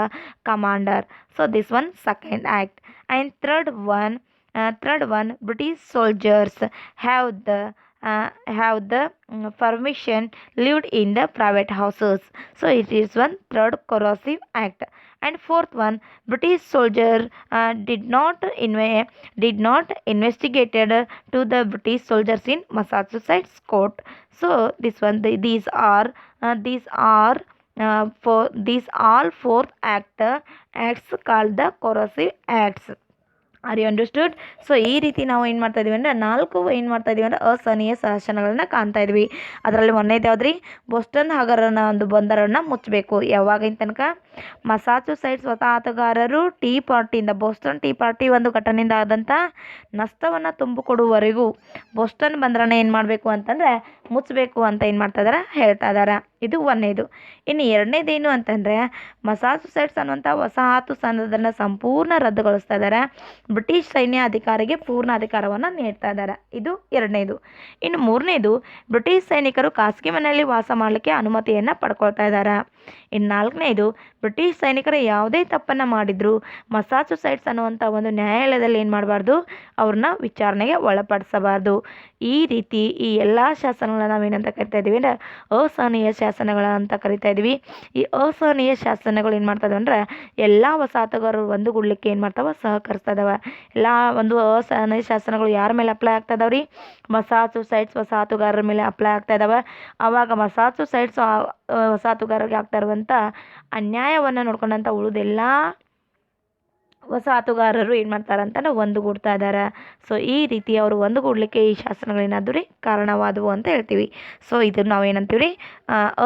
Speaker 1: commander. So this one second act. And third one, British soldiers have the permission lived in the private houses. So it is one third corrosive act. And fourth one, British soldier did not investigated to the British soldiers in Massachusetts court. So this one, these all fourth acts called the corrosive acts. Are you understood? So ಈ ರೀತಿ ನಾವು ಏನು ಮಾಡ್ತಾ ಇದೀವಿ ಅಂದರೆ 4 ಏನು ಮಾಡ್ತಾ ಇದೀವಿ ಅಂದರೆ ಅಸಹನೀಯ ಶಾಸನಗಳನ್ನ ಕಾಣ್ತಾ ಇದ್ವಿ. ಅದರಲ್ಲಿ ಒಂದನೇದು ಯಾವ್ದು ರೀ? ಬೋಸ್ಟನ್ ಹಗರಣ ಒಂದು ಬಂದರನ್ನು ಮುಚ್ಚಬೇಕು. ಯಾವಾಗಿನ ತನಕ? ಮಸಾಚುಸೆಟ್ಸ್ ವಸಾಹತುಗಾರರು ಬೋಸ್ಟನ್ ಟೀ ಪಾರ್ಟಿ ಒಂದು ಘಟನೆಯಿಂದ ಆದಂಥ ನಷ್ಟವನ್ನು ತುಂಬಿಕೊಡುವವರೆಗೂ ಬೋಸ್ಟನ್ ಬಂದರನ್ನು ಏನು ಮಾಡಬೇಕು ಅಂತಂದರೆ ಮುಚ್ಚಬೇಕು ಅಂತ ಏನು ಮಾಡ್ತಾ ಇದ್ದಾರೆ? ಹೇಳ್ತಾ ಇದ್ದಾರೆ. ಇದು ಒಂದನೇದು. ಇನ್ನು ಎರಡನೇದೇನು ಅಂತಂದರೆ ಮಸಾಚುಸೆಟ್ಸ್ ಅನ್ನುವಂಥ ವಸಾಹತು ಸಂಘದನ್ನು ಸಂಪೂರ್ಣ ರದ್ದುಗೊಳಿಸ್ತಾ ಇದ್ದಾರೆ. ಬ್ರಿಟಿಷ್ ಸೈನ್ಯ ಅಧಿಕಾರಿಗೆ ಪೂರ್ಣ ಅಧಿಕಾರವನ್ನು ನೀಡ್ತಾ ಇದ್ದಾರೆ. ಇದು ಎರಡನೇದು. ಇನ್ನು ಮೂರನೇದು, ಬ್ರಿಟಿಷ್ ಸೈನಿಕರು ಖಾಸಗಿ ಮನೆಯಲ್ಲಿ ವಾಸ ಮಾಡಲಿಕ್ಕೆ ಅನುಮತಿಯನ್ನು ಪಡ್ಕೊಳ್ತಾ ಇದ್ದಾರೆ. ಇನ್ನು ನಾಲ್ಕನೇದು, ಬ್ರಿಟಿಷ್ ಸೈನಿಕರು ಯಾವುದೇ ತಪ್ಪನ್ನು ಮಾಡಿದ್ರು ಮಸಾಚುಸೆಟ್ಸ್ ಅನ್ನುವಂಥ ಒಂದು ನ್ಯಾಯಾಲಯದಲ್ಲಿ ಏನು ಮಾಡಬಾರ್ದು? ಅವ್ರನ್ನ ವಿಚಾರಣೆಗೆ ಒಳಪಡಿಸಬಾರ್ದು. ಈ ರೀತಿ ಈ ಎಲ್ಲ ಶಾಸನಗಳನ್ನ ನಾವೇನಂತ ಕರಿತಾ ಇದ್ದೀವಿ ಅಂದರೆ ಅಸಹನೀಯ ಶಾಸನಗಳ ಅಂತ ಕರಿತಾ ಇದ್ವಿ. ಈ ಅಸಹನೀಯ ಶಾಸನಗಳು ಏನು ಮಾಡ್ತಾ ಇದಾವೆ ಅಂದರೆ ಎಲ್ಲ ವಸಾಹತುಗಾರರು ಒಂದುಗೂಡ್ಲಿಕ್ಕೆ ಏನು ಮಾಡ್ತಾವೆ? ಸಹಕರಿಸ್ತಾ ಇದಾವೆ. ಎಲ್ಲ ಒಂದು ಅಸಹನೀಯ ಶಾಸನಗಳು ಯಾರ ಮೇಲೆ ಅಪ್ಲೈ ಆಗ್ತಾ ಇದಾವೆ ರೀ? ಮಸಾಚುಸೆಟ್ಸ್ ವಸಾಹತುಗಾರರ ಮೇಲೆ ಅಪ್ಲೈ ಆಗ್ತಾ ಇದಾವೆ. ಆವಾಗ ಮಸಾಚುಸೆಟ್ಸ್ ವಸಾಹತುಗಾರರಿಗೆ ಆಗ್ತಾ ಇರುವಂಥ ಅನ್ಯಾಯವನ್ನು ನೋಡ್ಕೊಂಡಂಥ ಉಳಿದೆಲ್ಲ ವಸಾಹತುಗಾರರು ಏನು ಮಾಡ್ತಾರೆ ಅಂತಂದ್ರೆ ಒಂದುಗೂಡ್ತಾ ಇದ್ದಾರೆ. ಸೊ ಈ ರೀತಿ ಅವರು ಒಂದುಗೂಡ್ಲಿಕ್ಕೆ ಈ ಶಾಸನಗಳೇನಾದ್ರು ರೀ ಕಾರಣವಾದವು ಅಂತ ಹೇಳ್ತೀವಿ. ಸೊ ಇದನ್ನು ನಾವು ಏನಂತೀವಿ ರೀ?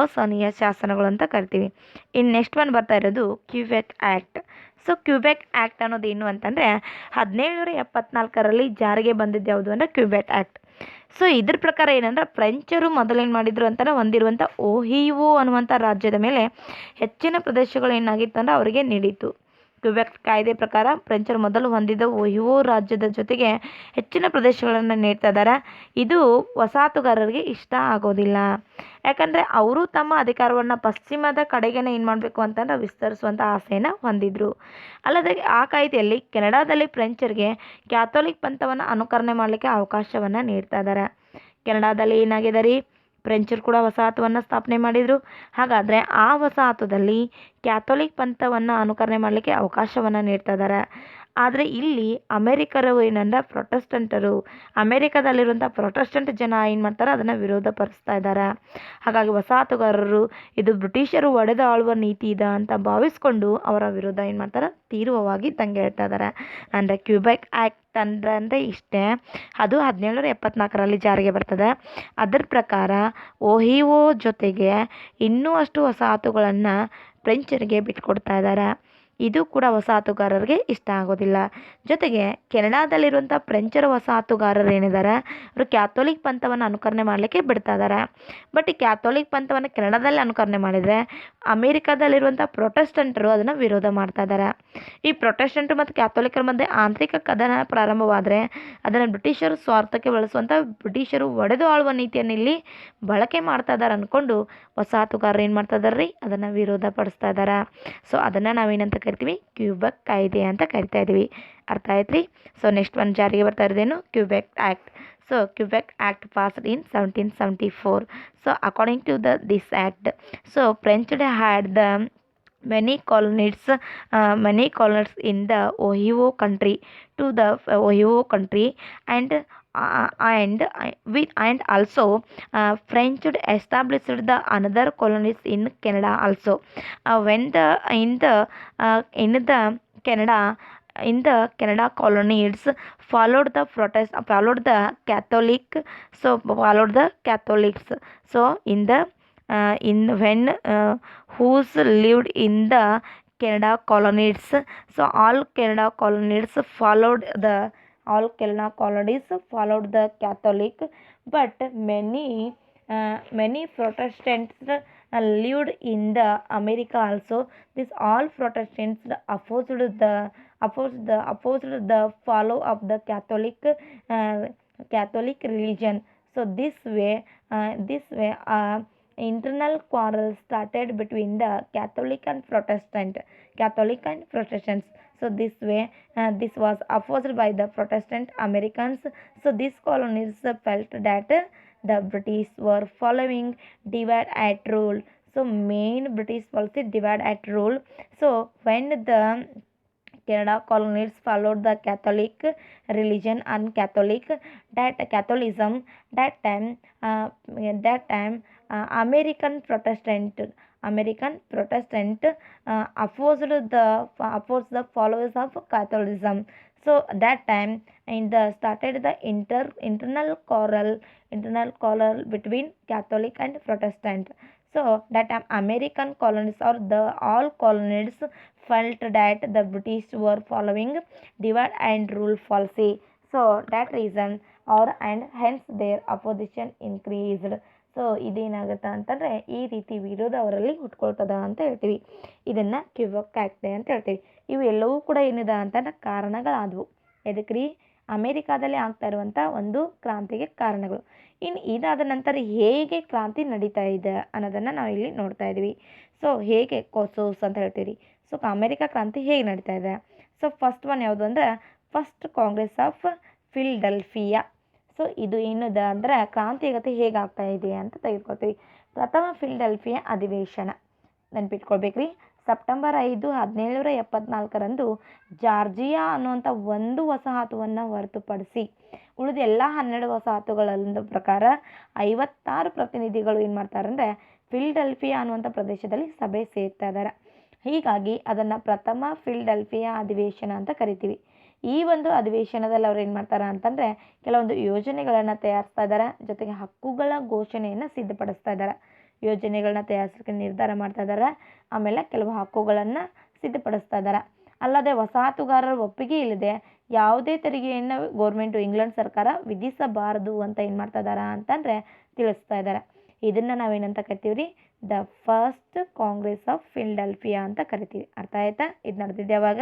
Speaker 1: ಅಸಹನೀಯ ಶಾಸನಗಳು ಅಂತ ಕರಿತೀವಿ. ಇನ್ನು ನೆಕ್ಸ್ಟ್ ಒನ್ ಬರ್ತಾ ಇರೋದು ಕ್ಯೂಬೆಕ್ ಆ್ಯಕ್ಟ್. ಸೊ ಕ್ಯೂಬೆಕ್ ಆ್ಯಕ್ಟ್ ಅನ್ನೋದು ಏನು ಅಂತಂದರೆ 1774ರಲ್ಲಿ ಜಾರಿಗೆ ಬಂದಿದ್ದು ಯಾವುದು ಅಂದರೆ ಕ್ಯೂಬೆಕ್ ಆ್ಯಕ್ಟ್. ಸೊ ಇದ್ರ ಪ್ರಕಾರ ಏನಂದ್ರೆ ಫ್ರೆಂಚರು ಮೊದಲೇನು ಮಾಡಿದ್ರು ಅಂತಂದ್ರೆ ಹೊಂದಿರುವಂಥ ಓಹಿಯೋ ಅನ್ನುವಂಥ ರಾಜ್ಯದ ಮೇಲೆ ಹೆಚ್ಚಿನ ಪ್ರದೇಶಗಳು ಏನಾಗಿತ್ತು ಅಂದರೆ ಅವರಿಗೆ ನೀಡಿತು. ಕ್ಯೂಬೆಕ್ ಕಾಯ್ದೆ ಪ್ರಕಾರ ಫ್ರೆಂಚರು ಮೊದಲು ಹೊಂದಿದ್ದ ಓಹಿಯೋ ರಾಜ್ಯದ ಜೊತೆಗೆ ಹೆಚ್ಚಿನ ಪ್ರದೇಶಗಳನ್ನು ನೀಡ್ತಾ ಇದ್ದಾರೆ. ಇದು ವಸಾಹತುಗಾರರಿಗೆ ಇಷ್ಟ ಆಗೋದಿಲ್ಲ. ಯಾಕಂದರೆ ಅವರು ತಮ್ಮ ಅಧಿಕಾರವನ್ನು ಪಶ್ಚಿಮದ ಕಡೆಗೇನೆ ಏನು ಮಾಡಬೇಕು ಅಂತಂದ್ರೆ ವಿಸ್ತರಿಸುವಂಥ ಆಸೆಯನ್ನು ಹೊಂದಿದ್ರು. ಅಲ್ಲದೆ ಆ ಕಾಯ್ದೆಯಲ್ಲಿ ಕೆನಡಾದಲ್ಲಿ ಫ್ರೆಂಚರಿಗೆ ಕ್ಯಾಥೋಲಿಕ್ ಪಂಥವನ್ನು ಅನುಕರಣೆ ಮಾಡಲಿಕ್ಕೆ ಅವಕಾಶವನ್ನು ನೀಡ್ತಾ ಇದ್ದಾರೆ. ಕೆನಡಾದಲ್ಲಿ ಏನಾಗಿದೆ ರೀ? ಫ್ರೆಂಚರು ಕೂಡ ವಸಾಹತುವನ್ನು ಸ್ಥಾಪನೆ ಮಾಡಿದರು. ಹಾಗಾದರೆ ಆ ವಸಾಹತುದಲ್ಲಿ ಕ್ಯಾಥೋಲಿಕ್ ಪಂಥವನ್ನು ಅನುಕರಣೆ ಮಾಡಲಿಕ್ಕೆ ಅವಕಾಶವನ್ನು ನೀಡ್ತಾ ಇದ್ದಾರೆ. ಆದರೆ ಇಲ್ಲಿ ಅಮೇರಿಕರು ಏನಂದ್ರೆ ಪ್ರೊಟೆಸ್ಟೆಂಟರು, ಅಮೇರಿಕಾದಲ್ಲಿರುವಂಥ ಪ್ರೊಟೆಸ್ಟೆಂಟ್ ಜನ ಏನು ಮಾಡ್ತಾರೆ? ಅದನ್ನು ವಿರೋಧಪಡಿಸ್ತಾ ಇದ್ದಾರೆ. ಹಾಗಾಗಿ ವಸಾಹತುಗಾರರು ಇದು ಬ್ರಿಟಿಷರು ಒಡೆದು ಆಳುವ ನೀತಿ ಇದೆ ಅಂತ ಭಾವಿಸ್ಕೊಂಡು ಅವರ ವಿರೋಧ ಏನು ಮಾಡ್ತಾರೆ? ತೀವ್ರವಾಗಿ ದಂಗೆ ಹೇಳ್ತಾ ಇದ್ದಾರೆ. ಅಂದರೆ ಕ್ಯೂಬೆಕ್ ಆ್ಯಕ್ಟ್ ಅಂದರೆ ಇಷ್ಟೇ. ಅದು 1774ರಲ್ಲಿ ಜಾರಿಗೆ ಬರ್ತದೆ. ಅದರ ಪ್ರಕಾರ ಓಹಿಯೋ ಜೊತೆಗೆ ಇನ್ನೂ ಅಷ್ಟು ವಸಾಹತುಗಳನ್ನು ಫ್ರೆಂಚರಿಗೆ ಬಿಟ್ಕೊಡ್ತಾ ಇದ್ದಾರೆ. ಇದು ಕೂಡ ವಸಾಹತುಗಾರರಿಗೆ ಇಷ್ಟ ಆಗೋದಿಲ್ಲ. ಜೊತೆಗೆ ಕೆನಡಾದಲ್ಲಿರುವಂಥ ಫ್ರೆಂಚರ ವಸಾಹತುಗಾರರು ಏನಿದ್ದಾರೆ ಅವರು ಕ್ಯಾಥೋಲಿಕ್ ಪಂಥವನ್ನು ಅನುಕರಣೆ ಮಾಡಲಿಕ್ಕೆ ಬಿಡ್ತಾ ಇದ್ದಾರೆ. ಬಟ್ ಈ ಕ್ಯಾಥೋಲಿಕ್ ಪಂಥವನ್ನು ಕೆನಡಾದಲ್ಲಿ ಅನುಕರಣೆ ಮಾಡಿದರೆ ಅಮೇರಿಕಾದಲ್ಲಿರುವಂಥ ಪ್ರೊಟೆಸ್ಟೆಂಟರು ಅದನ್ನು ವಿರೋಧ ಮಾಡ್ತಾ ಇದ್ದಾರೆ. ಈ ಪ್ರೊಟೆಸ್ಟೆಂಟರು ಮತ್ತು ಕ್ಯಾಥೋಲಿಕರ ಮಧ್ಯೆ ಆಂತರಿಕ ಕದನ ಪ್ರಾರಂಭವಾದರೆ ಅದನ್ನು ಬ್ರಿಟಿಷರು ಸ್ವಾರ್ಥಕ್ಕೆ ಬಳಸುವಂಥ ಬ್ರಿಟಿಷರು ಒಡೆದು ಆಳುವ ನೀತಿಯನ್ನು ಇಲ್ಲಿ ಬಳಕೆ ಮಾಡ್ತಾ ಇದ್ದಾರೆ ಅಂದ್ಕೊಂಡು ವಸಾಹತುಗಾರರು ಏನು ಮಾಡ್ತಾ ಇದ್ದಾರೆ ರೀ? ಅದನ್ನು ವಿರೋಧ ಪಡಿಸ್ತಾ ಇದ್ದಾರೆ. ಸೊ ಅದನ್ನು ನಾವೇನಂತ ಕರಿತೀವಿ? ಕ್ಯೂಬೆಕ್ ಕಾಯ್ದೆ ಅಂತ ಕರಿತಾ ಇದ್ದೀವಿ. ಅರ್ಥ ಆಯ್ತು ರೀ? ಸೊ ನೆಕ್ಸ್ಟ್ ಒಂದು ಜಾರಿಗೆ ಬರ್ತಾ ಇರೋದೇನು? Quebec act. So Quebec act passed in 1774. So according to this act, so French had the many colonies in the Ohio country and also French established the another colonies in Canada also. When the Canada colonies followed the Catholics. So in the in when who's lived in the Canada colonies. So all Canada colonies followed the Catholic, but many Protestants lived in the America also. These all Protestants opposed the follow of the Catholic religion. So this way internal quarrel started between the Catholic and Protestants. So this was opposed by the Protestant Americans. So these colonies felt that the British were following divide and rule. So main British policy divide and rule. So when the Canada colonies followed the Catholic religion and Catholicism. That time, American Protestant opposed the followers of Catholicism. So that time in the started the internal quarrel between Catholic and Protestant. So that time American colonies or the all colonies felt that the British were following divide and rule policy. So that reason or and hence their opposition increased. So ಇದೇನಾಗುತ್ತೆ ಅಂತಂದರೆ ಈ ರೀತಿ ವಿರೋಧ ಅವರಲ್ಲಿ ಹುಟ್ಕೊಳ್ತದ ಅಂತ ಹೇಳ್ತೀವಿ. ಇದನ್ನು Quebec act ಅಂತ ಹೇಳ್ತೀವಿ. ಇವು ಎಲ್ಲವೂ ಕೂಡ ಏನಿದೆ ಅಂತಂದ್ರೆ ಕಾರಣಗಳಾದವು. ಎದಕ್ಕೆ ರೀ? ಅಮೇರಿಕಾದಲ್ಲಿ ಆಗ್ತಾ ಇರುವಂಥ ಒಂದು ಕ್ರಾಂತಿಗೆ ಕಾರಣಗಳು. ಇನ್ನು ಇದಾದ ನಂತರ ಹೇಗೆ ಕ್ರಾಂತಿ ನಡೀತಾ ಇದೆ ಅನ್ನೋದನ್ನು ನಾವು ಇಲ್ಲಿ ನೋಡ್ತಾ ಇದ್ವಿ. ಸೊ ಹೇಗೆ ಕೋಸೋಸ್ ಅಂತ ಹೇಳ್ತೀವಿ. ಸೊ ಅಮೇರಿಕಾ ಕ್ರಾಂತಿ ಹೇಗೆ ನಡೀತಾ ಇದೆ? ಸೊ ಫಸ್ಟ್ ಒನ್ ಯಾವುದು ಅಂದರೆ ಫಸ್ಟ್ ಕಾಂಗ್ರೆಸ್ ಆಫ್ ಫಿಲ್ಡೆಲ್ಫಿಯಾ. ಸೊ ಇದು ಏನಿದೆ ಅಂದರೆ ಕ್ರಾಂತಿಗತಿ ಹೇಗಾಗ್ತಾ ಇದೆ ಅಂತ ತೆಗೆದುಕೊಳ್ತೀವಿ. ಪ್ರಥಮ ಫಿಲ್ಡೆಲ್ಫಿಯಾ ಅಧಿವೇಶನ ನೆನ್ಪಿಟ್ಕೊಳ್ಬೇಕ್ರಿ. ಸೆಪ್ಟೆಂಬರ್ 5, 1774ರಂದು ಜಾರ್ಜಿಯಾ ಅನ್ನುವಂಥ ಒಂದು ವಸಾಹತುವನ್ನು ಹೊರತುಪಡಿಸಿ ಉಳಿದ ಎಲ್ಲ 12 ವಸಾಹತುಗಳ ಪ್ರಕಾರ 56 ಪ್ರತಿನಿಧಿಗಳು ಏನು ಮಾಡ್ತಾರಂದರೆ ಫಿಲ್ಡೆಲ್ಫಿಯಾ ಅನ್ನುವಂಥ ಪ್ರದೇಶದಲ್ಲಿ ಸಭೆ ಸೇರ್ತಾ ಇದ್ದಾರೆ. ಹೀಗಾಗಿ ಅದನ್ನು ಪ್ರಥಮ ಫಿಲ್ಡೆಲ್ಫಿಯಾ ಅಧಿವೇಶನ ಅಂತ ಕರಿತೀವಿ. ಈ ಒಂದು ಅಧಿವೇಶನದಲ್ಲಿ ಅವ್ರು ಏನು ಮಾಡ್ತಾರೆ ಅಂತಂದರೆ ಕೆಲವೊಂದು ಯೋಜನೆಗಳನ್ನು ತಯಾರಿಸ್ತಾ ಇದ್ದಾರೆ, ಜೊತೆಗೆ ಹಕ್ಕುಗಳ ಘೋಷಣೆಯನ್ನು ಸಿದ್ಧಪಡಿಸ್ತಾ ಇದ್ದಾರೆ. ಯೋಜನೆಗಳನ್ನ ತಯಾರಿಸಲಿಕ್ಕೆ ನಿರ್ಧಾರ ಮಾಡ್ತಾ ಇದ್ದಾರೆ, ಆಮೇಲೆ ಕೆಲವು ಹಕ್ಕುಗಳನ್ನು ಸಿದ್ಧಪಡಿಸ್ತಾ ಇದ್ದಾರೆ. ಅಲ್ಲದೆ ವಸಾಹತುಗಾರರ ಒಪ್ಪಿಗೆ ಇಲ್ಲದೆ ಯಾವುದೇ ತೆರಿಗೆಯನ್ನು ಇಂಗ್ಲೆಂಡ್ ಸರ್ಕಾರ ವಿಧಿಸಬಾರದು ಅಂತ ಏನು ಮಾಡ್ತಾ ಇದ್ದಾರೆ ಅಂತಂದರೆ ತಿಳಿಸ್ತಾ ಇದ್ದಾರೆ. ಇದನ್ನು ನಾವೇನಂತ ಕರಿತೀವಿ ರೀ? ದ ಫಸ್ಟ್ ಕಾಂಗ್ರೆಸ್ ಆಫ್ ಫಿಲ್ಡೆಲ್ಫಿಯಾ ಅಂತ ಕರಿತೀವಿ. ಅರ್ಥ ಆಯ್ತಾ? ಇದು ನಡೆದಿದೆ ಯಾವಾಗ?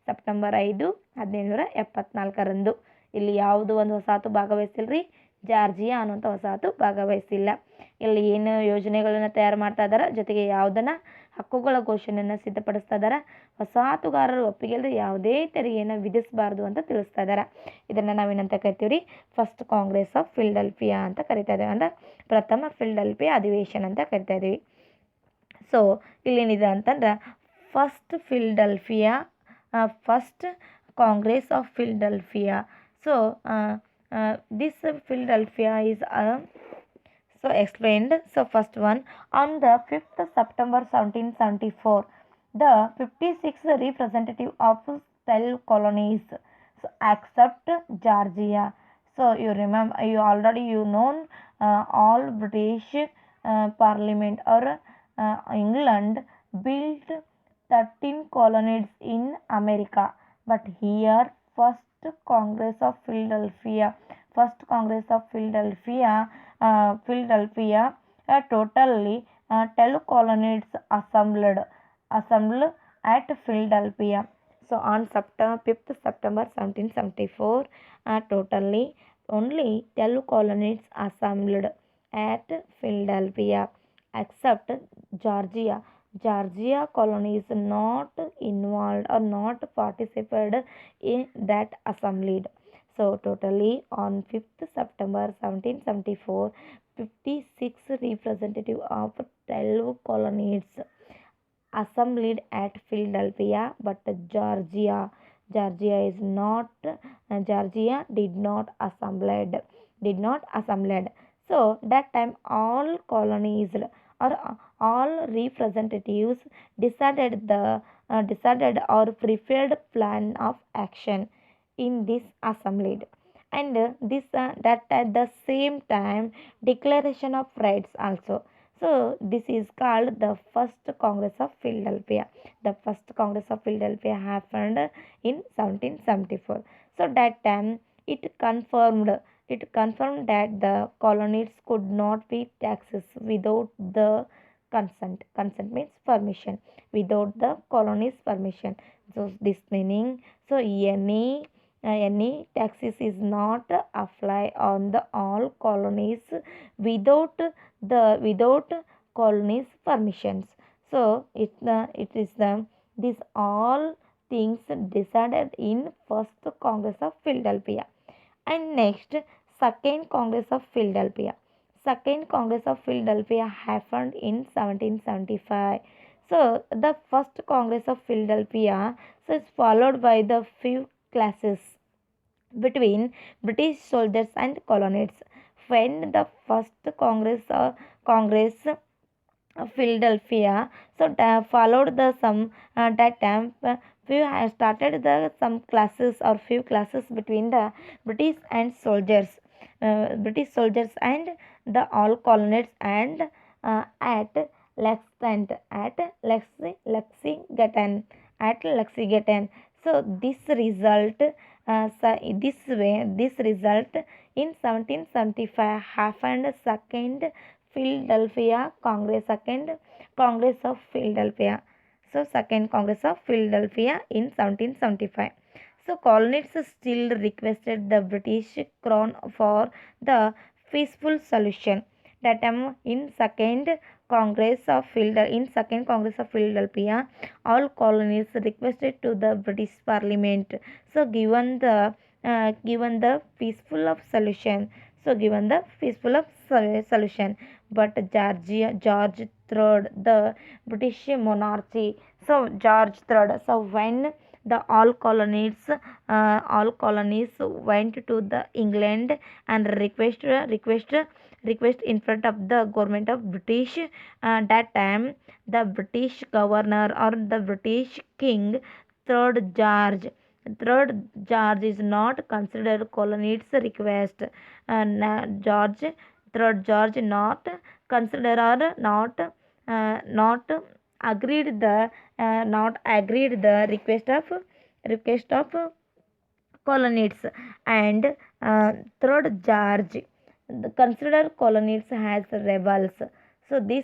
Speaker 1: ಸೆಪ್ಟೆಂಬರ್ 5, 1774ರಂದು. ಇಲ್ಲಿ ಯಾವುದು ಒಂದು ವಸಾಹತು ಭಾಗವಹಿಸಿಲ್ಲ ರೀ, ಜಾರ್ಜಿಯಾ ಅನ್ನುವಂಥ ವಸಾಹತು ಭಾಗವಹಿಸಿಲ್ಲ. ಇಲ್ಲಿ ಏನು ಯೋಜನೆಗಳನ್ನು ತಯಾರು ಮಾಡ್ತಾ ಇದ್ದಾರೆ, ಜೊತೆಗೆ ಯಾವುದನ್ನು ಹಕ್ಕುಗಳ ಘೋಷಣೆಯನ್ನು ಸಿದ್ಧಪಡಿಸ್ತಾ ಇದ್ದಾರೆ, ವಸಾಹತುಗಾರರು ಒಪ್ಪಿಗೆ ಇಲ್ಲದೆ ಯಾವುದೇ ತೆರಿಗೆಯನ್ನು ವಿಧಿಸಬಾರ್ದು ಅಂತ ತಿಳಿಸ್ತಾ ಇದ್ದಾರೆ. ಇದನ್ನು ನಾವೇನಂತ ಕರಿತೀವಿ ರೀ? ಫಸ್ಟ್ ಕಾಂಗ್ರೆಸ್ ಆಫ್ ಫಿಲ್ಡೆಲ್ಫಿಯಾ ಅಂತ ಕರಿತಾ ಇದ್ದೇವೆ. ಅಂದರೆ ಪ್ರಥಮ ಫಿಲ್ಡೆಲ್ಫಿಯಾ ಅಧಿವೇಶನ ಅಂತ ಕರಿತಾ ಇದ್ದೀವಿ. ಸೊ ಇಲ್ಲೇನಿದೆ ಅಂತಂದ್ರೆ first Congress of Philadelphia. So this Philadelphia is so explained. So first one, on the 5th September 1774, the 56 representative of 12 colonies so accept Georgia. So you remember, you know all British Parliament or England built 13 colonies in America, but here first Congress of Philadelphia totally 12 colonies assembled at Philadelphia. So on September 5th, 1774, totally only 12 colonies assembled at Philadelphia except Georgia. Georgia colony is not involved or not participated in that assembly. So totally on 5th September 1774, 56 representative of 12 colonies assembled at Philadelphia, but Georgia did not assembled. So that time all colonies or all representatives decided or preferred plan of action in this assembly, and this that at the same time declaration of rights also. So this is called the first Congress of Philadelphia. The first Congress of Philadelphia happened in 1774. So that time it confirmed that the colonies could not be taxes without the consent. Consent means permission. Without the colonies' permission. So this meaning, so any taxes is not apply on the all colonies without colonies permissions. So it is the these all things decided in first Congress of Philadelphia. And next, second Congress of Philadelphia. Second Congress of Philadelphia happened in 1775. So the first Congress of Philadelphia is followed by the few classes between British soldiers and colonists. When the first Congress of Philadelphia, so followed the some that time few have started the some classes or few classes between the British soldiers and the all colonists and at Lexington at Lexington. So this result in 1775 happened second Congress of Philadelphia. So second Congress of Philadelphia in 1775. So colonists still requested the British crown for the peaceful solution. That time in second Congress of Philadelphia, all colonies requested to the British Parliament. So given the peaceful of solution. So given the peaceful of solution, but George III, the British monarchy. So George III. So when the all colonies went to the England and request in front of the government of British. That time the British governor or the British king, third George. Third George is not considered colonies request. George Third George not consider or not agreed the request of colonists. And third George consider colonists as rebels. So the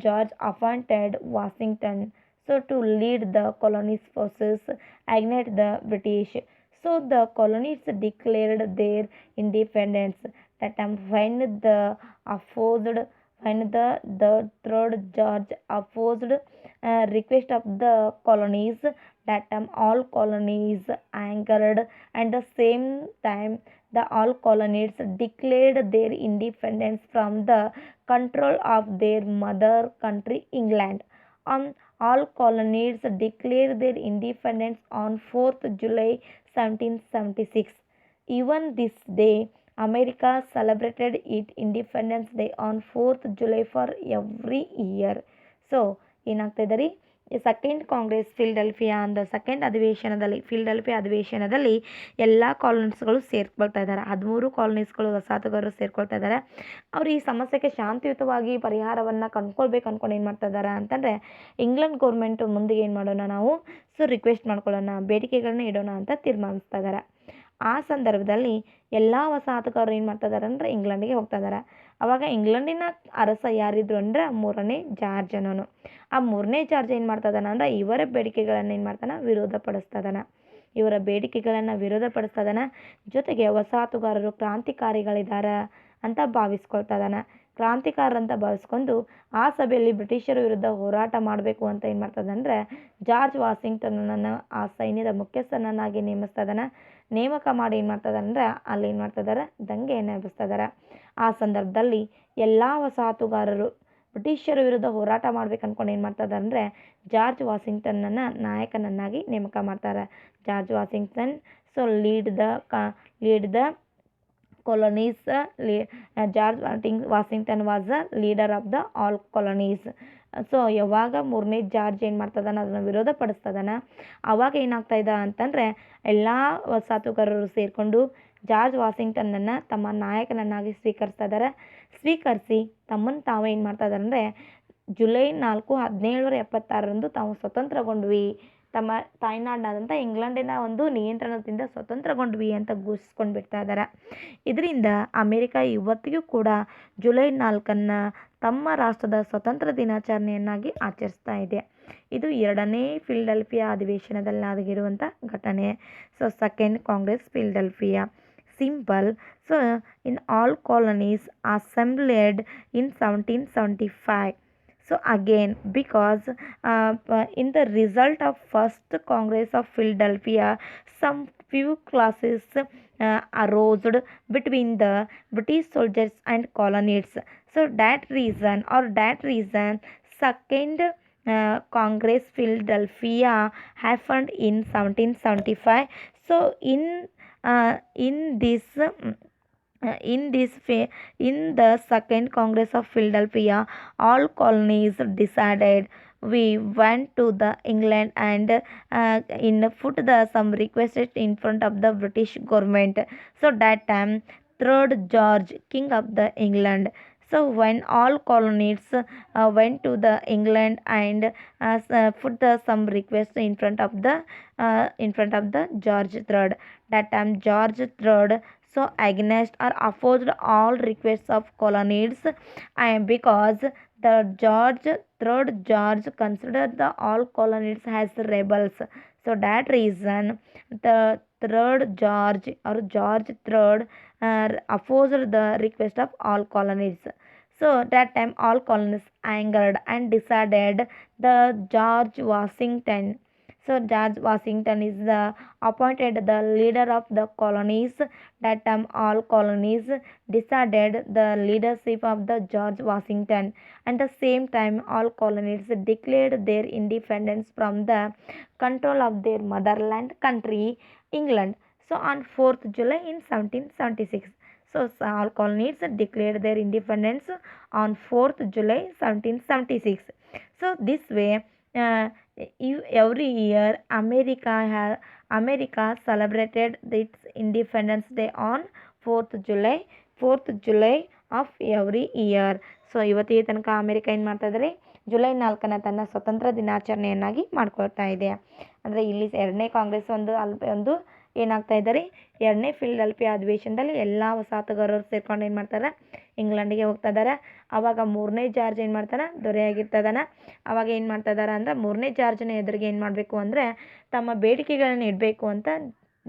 Speaker 1: George appointed Washington so to lead the colonies forces against the British. So the colonies declared their independence. That time when the third George opposed request of the colonies, that time all colonies angered, and the same time the all colonies declared their independence from the control of their mother country England. All colonies declared their independence on 4th July 1776. Even this day, America celebrated its Independence Day on 4th July for every year. So ಏನಾಗ್ತಾ ರೀ ಈ second Congress ಫಿಲ್ಡೆಲ್ಫಿಯಾ ಅಧಿವೇಶನದಲ್ಲಿ ಎಲ್ಲ ಕಾಲೋನಿಸ್ಗಳು ಸೇರ್ಕೊಳ್ತಾ ಇದ್ದಾರೆ. 13 ಕಾಲೋನಿಸ್ಗಳು ವಸಾಹತುಗಾರರು ಸೇರ್ಕೊಳ್ತಾ ಇದ್ದಾರೆ. ಅವರು ಈ ಸಮಸ್ಯೆಗೆ ಶಾಂತಿಯುತವಾಗಿ ಪರಿಹಾರವನ್ನು ಕಂಡ್ಕೊಳ್ಬೇಕು ಅಂದ್ಕೊಂಡು ಏನು ಮಾಡ್ತಾ ಇದ್ದಾರೆ ಅಂತಂದರೆ, ಇಂಗ್ಲೆಂಡ್ ಗೌರ್ಮೆಂಟು ಮುಂದಿಗೆ ಏನು ಮಾಡೋಣ ನಾವು ರಿಕ್ವೆಸ್ಟ್ ಮಾಡ್ಕೊಳ್ಳೋಣ, ಬೇಡಿಕೆಗಳನ್ನ ಇಡೋಣ ಅಂತ ತೀರ್ಮಾನಿಸ್ತಾ ಇದ್ದಾರೆ. ಆ ಸಂದರ್ಭದಲ್ಲಿ ಎಲ್ಲ ವಸಾಹತುಗಾರರು ಏನು ಮಾಡ್ತಾ ಇದ್ದಾರೆ ಅಂದರೆ ಇಂಗ್ಲೆಂಡಿಗೆ ಹೋಗ್ತಾ ಇದ್ದಾರೆ. ಅವಾಗ ಇಂಗ್ಲೆಂಡಿನ ಅರಸ ಯಾರಿದ್ರು ಅಂದರೆ 3ನೇ ಜಾರ್ಜ್ ಅನ್ನೋನು. ಆ 3ನೇ ಜಾರ್ಜ್ ಏನು ಮಾಡ್ತಾ ಇದ್ದಾನೆ ಅಂದರೆ ಇವರ ಬೇಡಿಕೆಗಳನ್ನು ಏನು ಮಾಡ್ತಾನೆ ಇವರ ಬೇಡಿಕೆಗಳನ್ನು ವಿರೋಧಪಡಿಸ್ತಾ ಇದ್ದಾನೆ. ಜೊತೆಗೆ ವಸಾಹತುಗಾರರು ಕ್ರಾಂತಿಕಾರಿಗಳಿದ್ದಾರೆ ಅಂತ ಭಾವಿಸ್ಕೊಳ್ತಾ ಇದ್ದಾನೆ. ಕ್ರಾಂತಿಕಾರರಂತ ಭಾವಿಸ್ಕೊಂಡು ಆ ಸಭೆಯಲ್ಲಿ ಬ್ರಿಟಿಷರ ವಿರುದ್ಧ ಹೋರಾಟ ಮಾಡಬೇಕು ಅಂತ ಏನು ಮಾಡ್ತದೆ ಅಂದರೆ ಜಾರ್ಜ್ ವಾಷಿಂಗ್ಟನ್ನನ್ನು ಆ ಸೈನ್ಯದ ಮುಖ್ಯಸ್ಥನನ್ನಾಗಿ ನೇಮಕ ಮಾಡಿ ಏನು ಮಾಡ್ತದೆ ಅಂದರೆ ಅಲ್ಲಿ ಏನು ಮಾಡ್ತಿದ್ದಾರೆ, ದಂಗೆಯನ್ನು ಎಬ್ಬಿಸ್ತಾ ಇದ್ದಾರೆ. ಆ ಸಂದರ್ಭದಲ್ಲಿ ಎಲ್ಲ ವಸಾಹತುಗಾರರು ಬ್ರಿಟಿಷರ ವಿರುದ್ಧ ಹೋರಾಟ ಮಾಡ್ಬೇಕು ಅಂದ್ಕೊಂಡು ಏನು ಮಾಡ್ತಾರೆ ಅಂದರೆ ಜಾರ್ಜ್ ವಾಷಿಂಗ್ಟನ್ನನ್ನು ನಾಯಕನನ್ನಾಗಿ ನೇಮಕ ಮಾಡ್ತಾರೆ. George Washington so lead the colonies. George Washington was the leader of the all colonies. So ಯಾವಾಗ 3ನೇ ಜಾರ್ಜ್ ಏನು ಮಾಡ್ತದಾನ ಅದನ್ನು ವಿರೋಧ ಪಡಿಸ್ತದಾನ, ಅವಾಗ ಏನಾಗ್ತಾ ಇದೆ ಅಂತಂದರೆ ಎಲ್ಲ ವಸಾಹತುಗಾರರು ಸೇರಿಕೊಂಡು ಜಾರ್ಜ್ ವಾಷಿಂಗ್ಟನ್ನನ್ನು ತಮ್ಮ ನಾಯಕನನ್ನಾಗಿ ಸ್ವೀಕರಿಸ್ತಾ ಇದ್ದಾರೆ. ಸ್ವೀಕರಿಸಿ ತಮ್ಮನ್ನು ತಾವು ಏನು ಮಾಡ್ತಾ ಇದ್ದಾರೆ ಅಂದರೆ ಜುಲೈ 4, 1776 ತಾವು ಸ್ವತಂತ್ರಗೊಂಡ್ವಿ, ತಮ್ಮ ತಾಯ್ನಾಡಾದಂಥ ಇಂಗ್ಲೆಂಡಿನ ಒಂದು ನಿಯಂತ್ರಣದಿಂದ ಸ್ವತಂತ್ರಗೊಂಡ್ವಿ ಅಂತ ಘೋಷಿಸ್ಕೊಂಡು ಬಿಡ್ತಾ ಇದ್ದಾರೆ. ಇದರಿಂದ ಅಮೆರಿಕ ಇವತ್ತಿಗೂ ಕೂಡ ಜುಲೈ 4 ತಮ್ಮ ರಾಷ್ಟ್ರದ ಸ್ವತಂತ್ರ ದಿನಾಚರಣೆಯನ್ನಾಗಿ ಆಚರಿಸ್ತಾ ಇದೆ. ಇದು 2ನೇ ಫಿಲಡೆಲ್ಫಿಯಾ ಅಧಿವೇಶನದಲ್ಲಿ ಆಗಿರುವಂಥ ಘಟನೆ. So second Congress Philadelphia simple. So in all colonies assembled in 1775. So again, because in the result of first Congress of Philadelphia, some few clashes arose between the British soldiers and colonists. So that reason, second Congress Philadelphia happened in 1775. So in the second Congress of Philadelphia, all colonies decided we went to the England and put some requested in front of the British government. So that time third George, king of the England. So when all colonies went to the England and put some request in front of the George III. That time George III so against or opposed all requests of colonies, and because the third George considered the all colonies as rebels. So that reason the third George or George III opposed the request of all colonies. So that time all colonies angered and decided the George Washington. So George Washington is the appointed the leader of the colonies. That time all colonies decided the leadership of the George Washington. And the same time all colonies declared their independence from the control of their motherland country, England. So on 4th July in 1776. So all colonies declared their independence on 4th July 1776. So this way every year America celebrated its Independence Day on 4th July of every year. So ಇವತ್ತಿಗೆ ತನಕ America ಏನು ಮಾಡ್ತಾ ಇದ್ದಾರೆ, July 4 ತನ್ನ ಸ್ವತಂತ್ರ ದಿನಾಚರಣೆಯನ್ನಾಗಿ ಮಾಡ್ಕೊಳ್ತಾ ಇದೆ. ಅಂದರೆ ಇಲ್ಲಿ 2ನೇ ಕಾಂಗ್ರೆಸ್ ಒಂದು ಏನಾಗ್ತಾ ಇದ್ದಾರೆ, 2ನೇ ಫಿಲಡೆಲ್ಫಿಯಾ ಅಧಿವೇಶನದಲ್ಲಿ ಎಲ್ಲ ವಸಾಹತುಗಾರರು ಸೇರ್ಕೊಂಡು ಏನು ಮಾಡ್ತಾರೆ, ಇಂಗ್ಲೆಂಡಿಗೆ ಹೋಗ್ತಾ ಇದ್ದಾರೆ. ಆವಾಗ 3ನೇ ಜಾರ್ಜ್ ಏನು ಮಾಡ್ತಾನೆ, ದೊರೆಯಾಗಿರ್ತದಾನೆ. ಆವಾಗ ಏನು ಮಾಡ್ತಾ ಇದ್ದಾರೆ ಅಂದರೆ 3ನೇ ಜಾರ್ಜ್ನ ಎದುರಿಗೆ ಏನು ಮಾಡಬೇಕು ಅಂದರೆ ತಮ್ಮ ಬೇಡಿಕೆಗಳನ್ನು ಇಡಬೇಕು ಅಂತ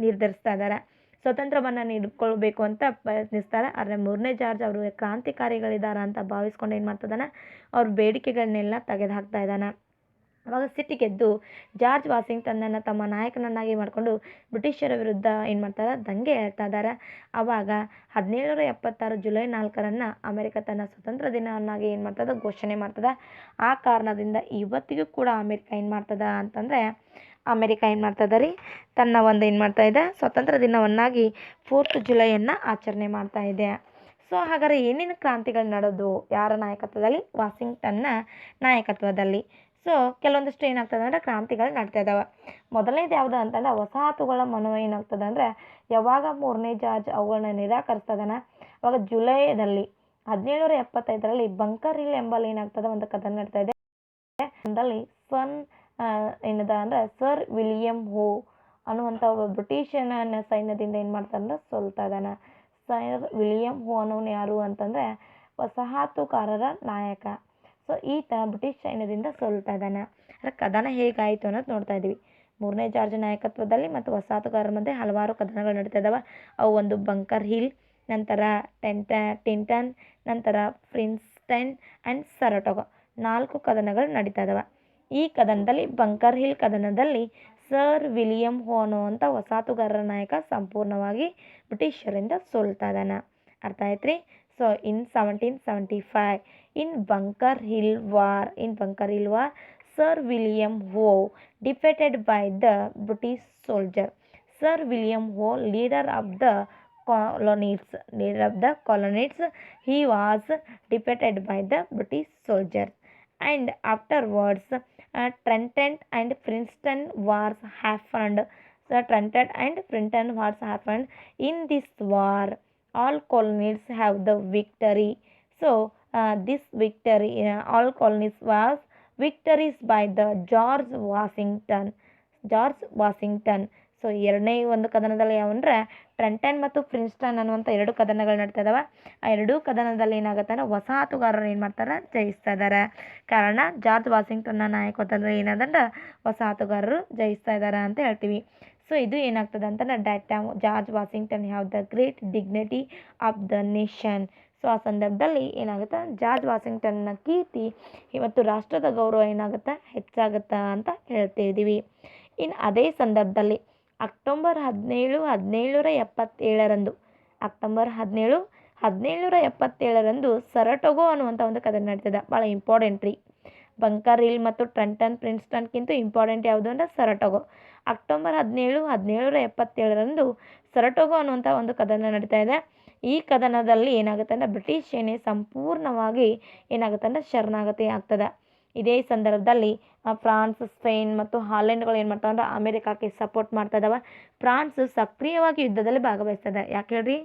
Speaker 1: ನಿರ್ಧರಿಸ್ತಾ ಇದ್ದಾರೆ. ಸ್ವತಂತ್ರವನ್ನು ನೀಡಿಕೊಳ್ಬೇಕು ಅಂತ ಪ್ರಯತ್ನಿಸ್ತಾರೆ. ಆದರೆ 3ನೇ ಜಾರ್ಜ್ ಅವರು ಕ್ರಾಂತಿಕಾರಿಗಳಿದ್ದಾರೆ ಅಂತ ಭಾವಿಸ್ಕೊಂಡು ಏನು ಮಾಡ್ತಿದ್ದಾನೆ, ಅವ್ರ ಬೇಡಿಕೆಗಳನ್ನೆಲ್ಲ ತೆಗೆದು ಹಾಕ್ತಾ ಇದ್ದಾನೆ. ಆವಾಗ ಸಿಟ್ಟಿಗೆದ್ದು ಜಾರ್ಜ್ ವಾಷಿಂಗ್ಟನ್ನನ್ನು ತಮ್ಮ ನಾಯಕನನ್ನಾಗಿ ಮಾಡಿಕೊಂಡು ಬ್ರಿಟಿಷರ ವಿರುದ್ಧ ಏನು ಮಾಡ್ತಾರೆ, ದಂಗೆ ಹೇಳ್ತಾ ಇದ್ದಾರೆ. ಆವಾಗ 1776 ಜುಲೈ 4 ಅಮೆರಿಕ ತನ್ನ ಸ್ವತಂತ್ರ ದಿನವನ್ನಾಗಿ ಏನು ಮಾಡ್ತದೆ, ಘೋಷಣೆ ಮಾಡ್ತದೆ. ಆ ಕಾರಣದಿಂದ ಇವತ್ತಿಗೂ ಕೂಡ ಅಮೆರಿಕ ಏನು ಮಾಡ್ತದ ಅಂತಂದರೆ ಅಮೆರಿಕ ಏನು ಮಾಡ್ತದೆ ರೀ, ತನ್ನ ಒಂದು ಏನು ಮಾಡ್ತಾ ಇದೆ, ಸ್ವತಂತ್ರ ದಿನವನ್ನಾಗಿ 4th ಜುಲೈಯನ್ನು ಆಚರಣೆ ಮಾಡ್ತಾ ಇದೆ. ಸೊ ಹಾಗಾದರೆ ಏನೇನು ಕ್ರಾಂತಿಗಳು ನಡೆದು ಯಾರ ನಾಯಕತ್ವದಲ್ಲಿ, ವಾಷಿಂಗ್ಟನ್ನ ನಾಯಕತ್ವದಲ್ಲಿ. ಸೊ ಕೆಲವೊಂದಿಷ್ಟು ಏನಾಗ್ತದೆ ಅಂದರೆ ಕ್ರಾಂತಿಗಳು ನಡ್ತಾ ಇದ್ದಾವೆ. ಮೊದಲನೇದು ಯಾವುದು ಅಂತಂದರೆ ವಸಾಹತುಗಳ ಮನೋ ಏನಾಗ್ತದೆ ಅಂದರೆ ಯಾವಾಗ 3ನೇ ಜಾರ್ಜ್ ಅವುಗಳನ್ನ ನಿರಾಕರಿಸ್ತದಾನ, ಅವಾಗ ಜುಲೈದಲ್ಲಿ 1775 ಬಂಕರ್ ಹಿಲ್ ಎಂಬಲ್ಲಿ ಏನಾಗ್ತದೆ, ಒಂದು ಕದನ ನಡ್ತಾ ಇದೆ. ಏನದ ಅಂದರೆ ಸರ್ ವಿಲಿಯಂ ಹೋ ಅನ್ನುವಂಥ ಒಬ್ಬ ಬ್ರಿಟಿಷನ ಸೈನ್ಯದಿಂದ ಏನು ಮಾಡ್ತಾನೆ ಅಂದ್ರೆ ಸೋಲ್ತಾ ಇದ್ದಾನೆ. ಸರ್ ವಿಲಿಯಂ ಹೋ ಅನ್ನೋನು ಯಾರು ಅಂತಂದರೆ ವಸಾಹತುಗಾರರ ನಾಯಕ. ಸೊ ಈತ ಬ್ರಿಟಿಷ್ ಸೈನ್ಯದಿಂದ ಸೋಲ್ತಾ ಇದ್ದಾನೆ. ಅಂದರೆ ಕದನ ಹೇಗಾಯಿತು ಅನ್ನೋದು ನೋಡ್ತಾ ಇದ್ದೀವಿ. 3ನೇ ಜಾರ್ಜ್ ನಾಯಕತ್ವದಲ್ಲಿ ಮತ್ತು ವಸಾಹತುಗಾರರ ಮಧ್ಯೆ ಹಲವಾರು ಕದನಗಳು ನಡೀತಾ ಇದ್ದಾವೆ. ಅವು ಒಂದು ಬಂಕರ್ ಹಿಲ್, ನಂತರ ಟಿಂಟನ್, ನಂತರ ಪ್ರಿನ್ಸ್ಟನ್ ಆ್ಯಂಡ್ ಸರಟೋಗ 4 ಕದನಗಳು ನಡೀತಾ ಇದ್ದಾವೆ. ಈ ಕದನದಲ್ಲಿ ಬಂಕರ್ ಹಿಲ್ ಕದನದಲ್ಲಿ ಸರ್ ವಿಲಿಯಂ ಹೋ ಅನ್ನುವಂಥ ವಸಾಹತುಗಾರರ ನಾಯಕ ಸಂಪೂರ್ಣವಾಗಿ ಬ್ರಿಟಿಷರಿಂದ ಸೋಲ್ತಾ ಇದ್ದಾನೆ. ಅರ್ಥ ಆಯ್ತು ರೀ. So in 1775 in bunker hill war Sir William Howe defeated by the British soldier. Sir William Howe, leader of the colonies, he was defeated by the British soldiers. And afterwards, Trenton and Princeton wars happened. Trenton and Princeton, what's happened in this war? All colonies have the victory. So this victory, all colonies was victories by the George Washington. So ಎರಡನೇ ಒಂದು ಕದನದಲ್ಲಿ ಯಾವಂದ್ರೆ ಟ್ರೆಂಟನ್ ಮತ್ತು Princeton ಅನ್ನುವಂಥ ಎರಡು ಕದನಗಳು ನಡೀತಾ ಇದಾವೆ. ಆ ಎರಡೂ ಕದನದಲ್ಲಿ ಏನಾಗುತ್ತೆ ಅಂದ್ರೆ ವಸಾಹತುಗಾರರು ಏನು ಮಾಡ್ತಾರೆ, ಜಯಿಸ್ತಾ ಇದ್ದಾರೆ. ಕಾರಣ ಜಾರ್ಜ್ ವಾಷಿಂಗ್ಟನ್ನ ನಾಯಕತ್ವದಲ್ಲಿ ಏನದಂದ್ರೆ ವಸಾಹತುಗಾರರು ಜಯಿಸ್ತಾ ಇದ್ದಾರೆ ಅಂತ ಹೇಳ್ತೀವಿ. ಸೊ ಇದು ಏನಾಗ್ತದೆ ಅಂತಂದ್ರೆ that time George Washington have the great dignity of the nation. So ಆ ಸಂದರ್ಭದಲ್ಲಿ ಏನಾಗುತ್ತೆ, ಜಾರ್ಜ್ ವಾಷಿಂಗ್ಟನ್ನ ಕೀರ್ತಿ ಇವತ್ತು ರಾಷ್ಟ್ರದ ಗೌರವ ಏನಾಗುತ್ತೆ, ಹೆಚ್ಚಾಗುತ್ತಾ ಅಂತ ಹೇಳ್ತಿದ್ದೀವಿ. ಇನ್ನು ಅದೇ ಸಂದರ್ಭದಲ್ಲಿ ಅಕ್ಟೋಬರ್ 17, 1777 ಅಕ್ಟೋಬರ್ 17, 1777 ಸರಟೊಗೊ ಅನ್ನುವಂಥ ಒಂದು ಕದನ ನಡೀತದೆ. ಭಾಳ ಇಂಪಾರ್ಟೆಂಟ್ ರೀ. ಬಂಕರ್ ಹಿಲ್ ಮತ್ತು ಟ್ರೆಂಟನ್ ಪ್ರಿನ್ಸ್ಟನ್ಗಿಂತ ಇಂಪಾರ್ಟೆಂಟ್ ಯಾವುದು ಅಂದರೆ ಸರಟೊಗೊ. ಅಕ್ಟೋಬರ್ 17, 1777 ಸರಟೊಗೊ ಅನ್ನುವಂಥ ಒಂದು ಕದನ ನಡೀತಾ ಇದೆ. ಈ ಕದನದಲ್ಲಿ ಏನಾಗುತ್ತೆ ಅಂದರೆ ಬ್ರಿಟಿಷ್ ಸೇನೆ ಸಂಪೂರ್ಣವಾಗಿ ಏನಾಗುತ್ತೆ ಅಂದರೆ ಶರಣಾಗತಿ ಆಗ್ತದೆ. ಇದೇ ಸಂದರ್ಭದಲ್ಲಿ ಫ್ರಾನ್ಸ್, ಸ್ಪೇನ್ ಮತ್ತು ಹಾಲೆಂಡ್ಗಳು ಏನು ಮಾಡ್ತಾವೆ ಅಂದ್ರೆ ಅಮೆರಿಕಕ್ಕೆ ಸಪೋರ್ಟ್ ಮಾಡ್ತಾ ಇದ್ದಾವೆ. ಫ್ರಾನ್ಸ್ ಸಕ್ರಿಯವಾಗಿ ಯುದ್ಧದಲ್ಲಿ ಭಾಗವಹಿಸ್ತದೆ. ಯಾಕೆ ಹೇಳ್ರಿ,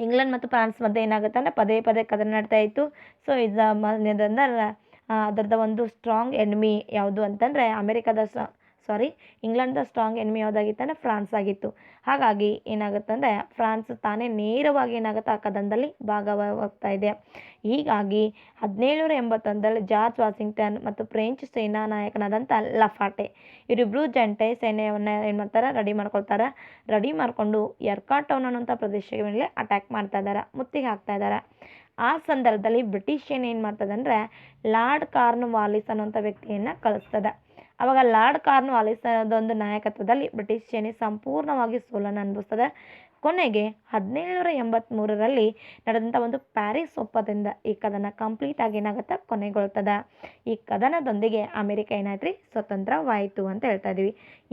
Speaker 1: ಇಂಗ್ಲೆಂಡ್ ಮತ್ತು ಫ್ರಾನ್ಸ್ ಮಧ್ಯೆ ಏನಾಗುತ್ತೆ ಅಂದರೆ ಪದೇ ಪದೇ ಕದನ ನಡ್ತಾ ಇತ್ತು. ಸೊ ಇದರಿಂದ ಅದರದ ಒಂದು ಸ್ಟ್ರಾಂಗ್ ಎನಿಮಿ ಯಾವುದು ಅಂತಂದರೆ ಇಂಗ್ಲೆಂಡ್ದ ಸ್ಟ್ರಾಂಗ್ ಎನಿಮಿ ಯಾವುದಾಗಿತ್ತು ಅಂದರೆ ಫ್ರಾನ್ಸ್ ಆಗಿತ್ತು. ಹಾಗಾಗಿ ಏನಾಗುತ್ತೆ ಅಂದರೆ ಫ್ರಾನ್ಸ್ ತಾನೇ ನೇರವಾಗಿ ಏನಾಗುತ್ತೆ ಆ ಕದನದಲ್ಲಿ ಭಾಗವಹಿಸ್ತಾ ಇದೆ. ಹೀಗಾಗಿ 1781 ಜಾರ್ಜ್ ವಾಷಿಂಗ್ಟನ್ ಮತ್ತು ಫ್ರೆಂಚ್ ಸೇನಾ ನಾಯಕನಾದಂಥ ಲಫಾಟೆ ಇವರಿಬ್ಬರು ಜಂಟೆ ಸೈನ್ಯವನ್ನು ಏನು ಮಾಡ್ತಾರೆ, ರೆಡಿ ಮಾಡಿಕೊಂಡು ಯರ್ಕಾಟೌನ್ ಅನ್ನೋಂಥ ಪ್ರದೇಶದ ಮೇಲೆ ಅಟ್ಯಾಕ್ ಮಾಡ್ತಾ ಇದ್ದಾರೆ, ಮುತ್ತಿಗೆ ಹಾಕ್ತಾ ಇದ್ದಾರೆ. ಆ ಸಂದರ್ಭದಲ್ಲಿ ಬ್ರಿಟಿಷ್ ಸೇನೆ ಏನು ಮಾಡ್ತದೆ ಅಂದರೆ ಲಾರ್ಡ್ ಕಾರ್ನ್ ವಾಲಿಸ್ ಅನ್ನೋಂಥ ವ್ಯಕ್ತಿಯನ್ನು ಕಳಿಸ್ತದೆ. ಆವಾಗ ಲಾರ್ಡ್ ಕಾರ್ನ್ ವಾಲಿಸ್ ಒಂದು ನಾಯಕತ್ವದಲ್ಲಿ ಬ್ರಿಟಿಷ್ ಸೇನೆ ಸಂಪೂರ್ಣವಾಗಿ ಸೋಲನ್ನು ಅನುಭವಿಸ್ತದೆ. ಕೊನೆಗೆ 1783 ನಡೆದಂಥ ಒಂದು ಪ್ಯಾರಿಸ್ ಒಪ್ಪಂದದಿಂದ ಈ ಕದನ ಕಂಪ್ಲೀಟ್ ಆಗಿ ಏನಾಗುತ್ತೆ, ಕೊನೆಗೊಳ್ತದೆ. ಈ ಕದನದೊಂದಿಗೆ ಅಮೆರಿಕ ಏನಾಯ್ತು ರೀ, ಸ್ವತಂತ್ರವಾಯಿತು ಅಂತ ಹೇಳ್ತಾ ಇದ್ದೀವಿ.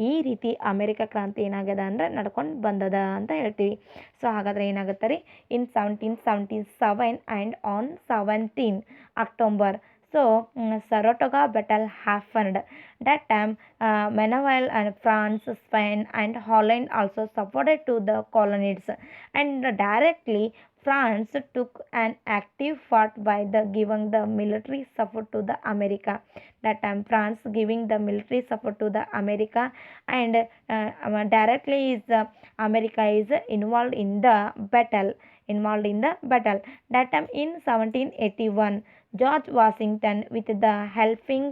Speaker 1: ಈ ರೀತಿ ಅಮೆರಿಕ ಕ್ರಾಂತಿ ಏನಾಗ್ಯದ ಅಂದರೆ ನಡ್ಕೊಂಡು ಬಂದದ ಅಂತ ಹೇಳ್ತೀವಿ. ಸೊ ಹಾಗಾದರೆ ಏನಾಗುತ್ತೆ ರೀ, ಇನ್ 1777 and on 17 October so Saratoga battle happened. That time Manuel and France, Spain and Holland also supported to the colonies, and directly France took an active part by the giving the military support to the America. That time France giving the military support to the America, and directly is America is involved in the battle. That time in 1781 George Washington with the helping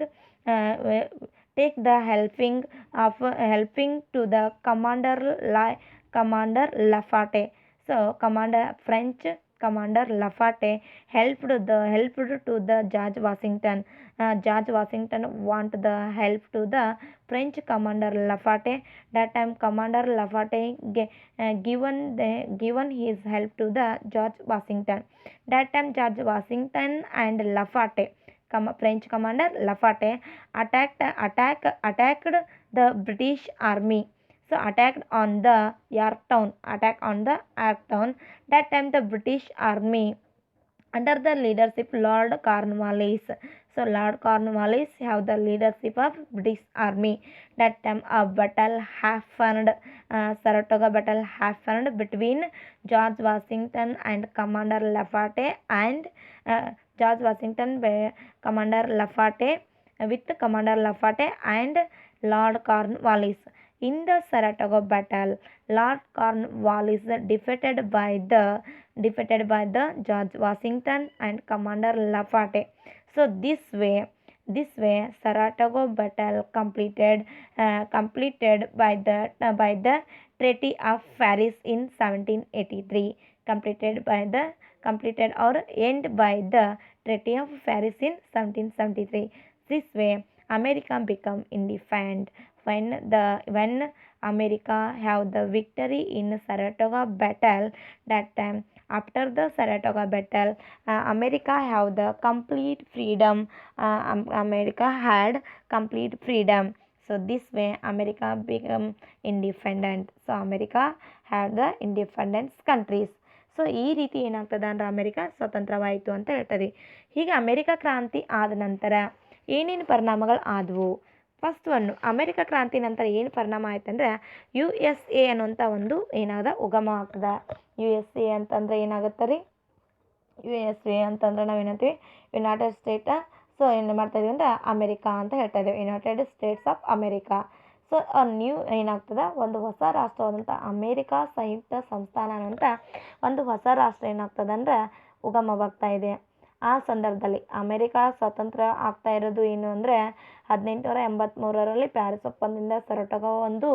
Speaker 1: to the commander Lafayette. So French commander Lafayette helped to the George Washington. George Washington want the help to the French commander Lafayette. That time commander Lafayette given his help to the George Washington. That time George Washington and Lafayette, French commander Lafayette attacked the British army. So attacked on the Yorktown. That time the British army under the leadership Lord Cornwallis. So Lord Cornwallis have the leadership of British army. That time a battle happened, Saratoga battle happened between George Washington and Commander Lafayette, and George Washington Commander Lafayette with Commander Lafayette and Lord Cornwallis. In the Saratoga battle, Lord Cornwallis defeated by the George Washington and Commander Lafayette. So this way Saratoga battle completed by the Treaty of Paris in 1783. Completed or end by the Treaty of Paris in 1773. This way America become independent when America have the victory in Saratoga battle. That time after the Saratoga battle, America have the complete freedom. America had complete freedom. So this way America become independent. So America had the independent countries. So ಈ ರೀತಿ ಏನಾಗ್ತದೆ ಅಂದರೆ America ಸ್ವತಂತ್ರವಾಯಿತು ಅಂತ ಹೇಳ್ತದೆ. ಹೀಗೆ America ಕ್ರಾಂತಿ ಆದ ನಂತರ ಏನೇನು ಪರಿಣಾಮಗಳು ಆದವು? ಫಸ್ಟ್ ಒನ್ನು ಅಮೆರಿಕ ಕ್ರಾಂತಿ ನಂತರ ಏನು ಪರಿಣಾಮ ಆಯ್ತಂದ್ರೆ ಯು ಎಸ್ ಎ ಅನ್ನುವಂಥ ಒಂದು ಏನಾಗದ ಉಗಮ ಆಗ್ತದೆ. ಯು ಎಸ್ ಎ ಅಂತಂದ್ರೆ ಏನಾಗುತ್ತೆ ರೀ, ಯು ಎಸ್ ಎ ಅಂತಂದ್ರೆ ನಾವು ಏನಂತೀವಿ ಯುನೈಟೆಡ್ ಸ್ಟೇಟ್. ಸೊ ಏನು ಮಾಡ್ತಾ ಇದೀವಿ ಅಂದರೆ ಅಮೆರಿಕಾ ಅಂತ ಹೇಳ್ತಾ ಇದ್ದೀವಿ, United States of America. So new ಏನಾಗ್ತದೆ, ಒಂದು ಹೊಸ ರಾಷ್ಟ್ರವಾದಂಥ ಅಮೇರಿಕಾ ಸಂಯುಕ್ತ ಸಂಸ್ಥಾನ ಅನ್ನುವಂಥ ಒಂದು ಹೊಸ ರಾಷ್ಟ್ರ ಏನಾಗ್ತದೆ ಅಂದರೆ ಉಗಮವಾಗ್ತಾ ಇದೆ. ಆ ಸಂದರ್ಭದಲ್ಲಿ ಅಮೇರಿಕಾ ಸ್ವತಂತ್ರ ಆಗ್ತಾ ಇರೋದು ಏನು ಅಂದರೆ 1883ರಲ್ಲಿ ಪ್ಯಾರಿಸ್ ಒಪ್ಪಂದದಿಂದ ಹೊರಟೋಗೋ ಒಂದು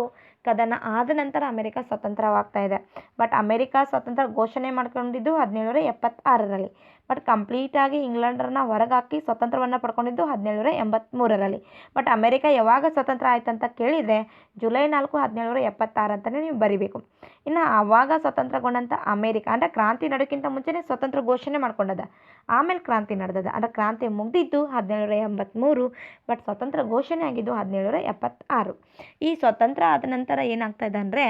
Speaker 1: ಕದನ ಆದ ನಂತರ ಅಮೇರಿಕಾ ಸ್ವತಂತ್ರವಾಗ್ತಾ ಇದೆ. ಬಟ್ ಅಮೇರಿಕಾ ಸ್ವತಂತ್ರ ಘೋಷಣೆ ಮಾಡ್ಕೊಂಡಿದ್ದು 1776ರಲ್ಲಿ. ಬಟ್ ಕಂಪ್ಲೀಟಾಗಿ ಇಂಗ್ಲೆಂಡರನ್ನ ಹೊರಗಾಕಿ ಸ್ವತಂತ್ರವನ್ನು ಪಡ್ಕೊಂಡಿದ್ದು 1783ರಲ್ಲಿ. ಬಟ್ ಅಮೇರಿಕಾ ಯಾವಾಗ ಸ್ವತಂತ್ರ ಆಯ್ತು ಅಂತ ಕೇಳಿದರೆ ಜುಲೈ 4, 1776 ಅಂತಲೇ ನೀವು ಬರಿಬೇಕು. ಇನ್ನು ಆವಾಗ ಸ್ವತಂತ್ರಗೊಂಡಂಥ ಅಮೇರಿಕಾ ಅಂದರೆ ಕ್ರಾಂತಿ ನಡೆಯೋಕ್ಕಿಂತ ಮುಂಚೆನೇ ಸ್ವತಂತ್ರ ಘೋಷಣೆ ಮಾಡ್ಕೊಂಡದ, ಆಮೇಲೆ ಕ್ರಾಂತಿ ನಡೆದದ. ಅಂದರೆ ಕ್ರಾಂತಿ ಮುಗಿದಿದ್ದು 1783, ಬಟ್ ಸ್ವತಂತ್ರ ಘೋಷಣೆ ಆಗಿದ್ದು 1776. ಈ ಸ್ವತಂತ್ರ ಆದ ನಂತರ ಏನಾಗ್ತಾ ಇದೆ ಅಂದರೆ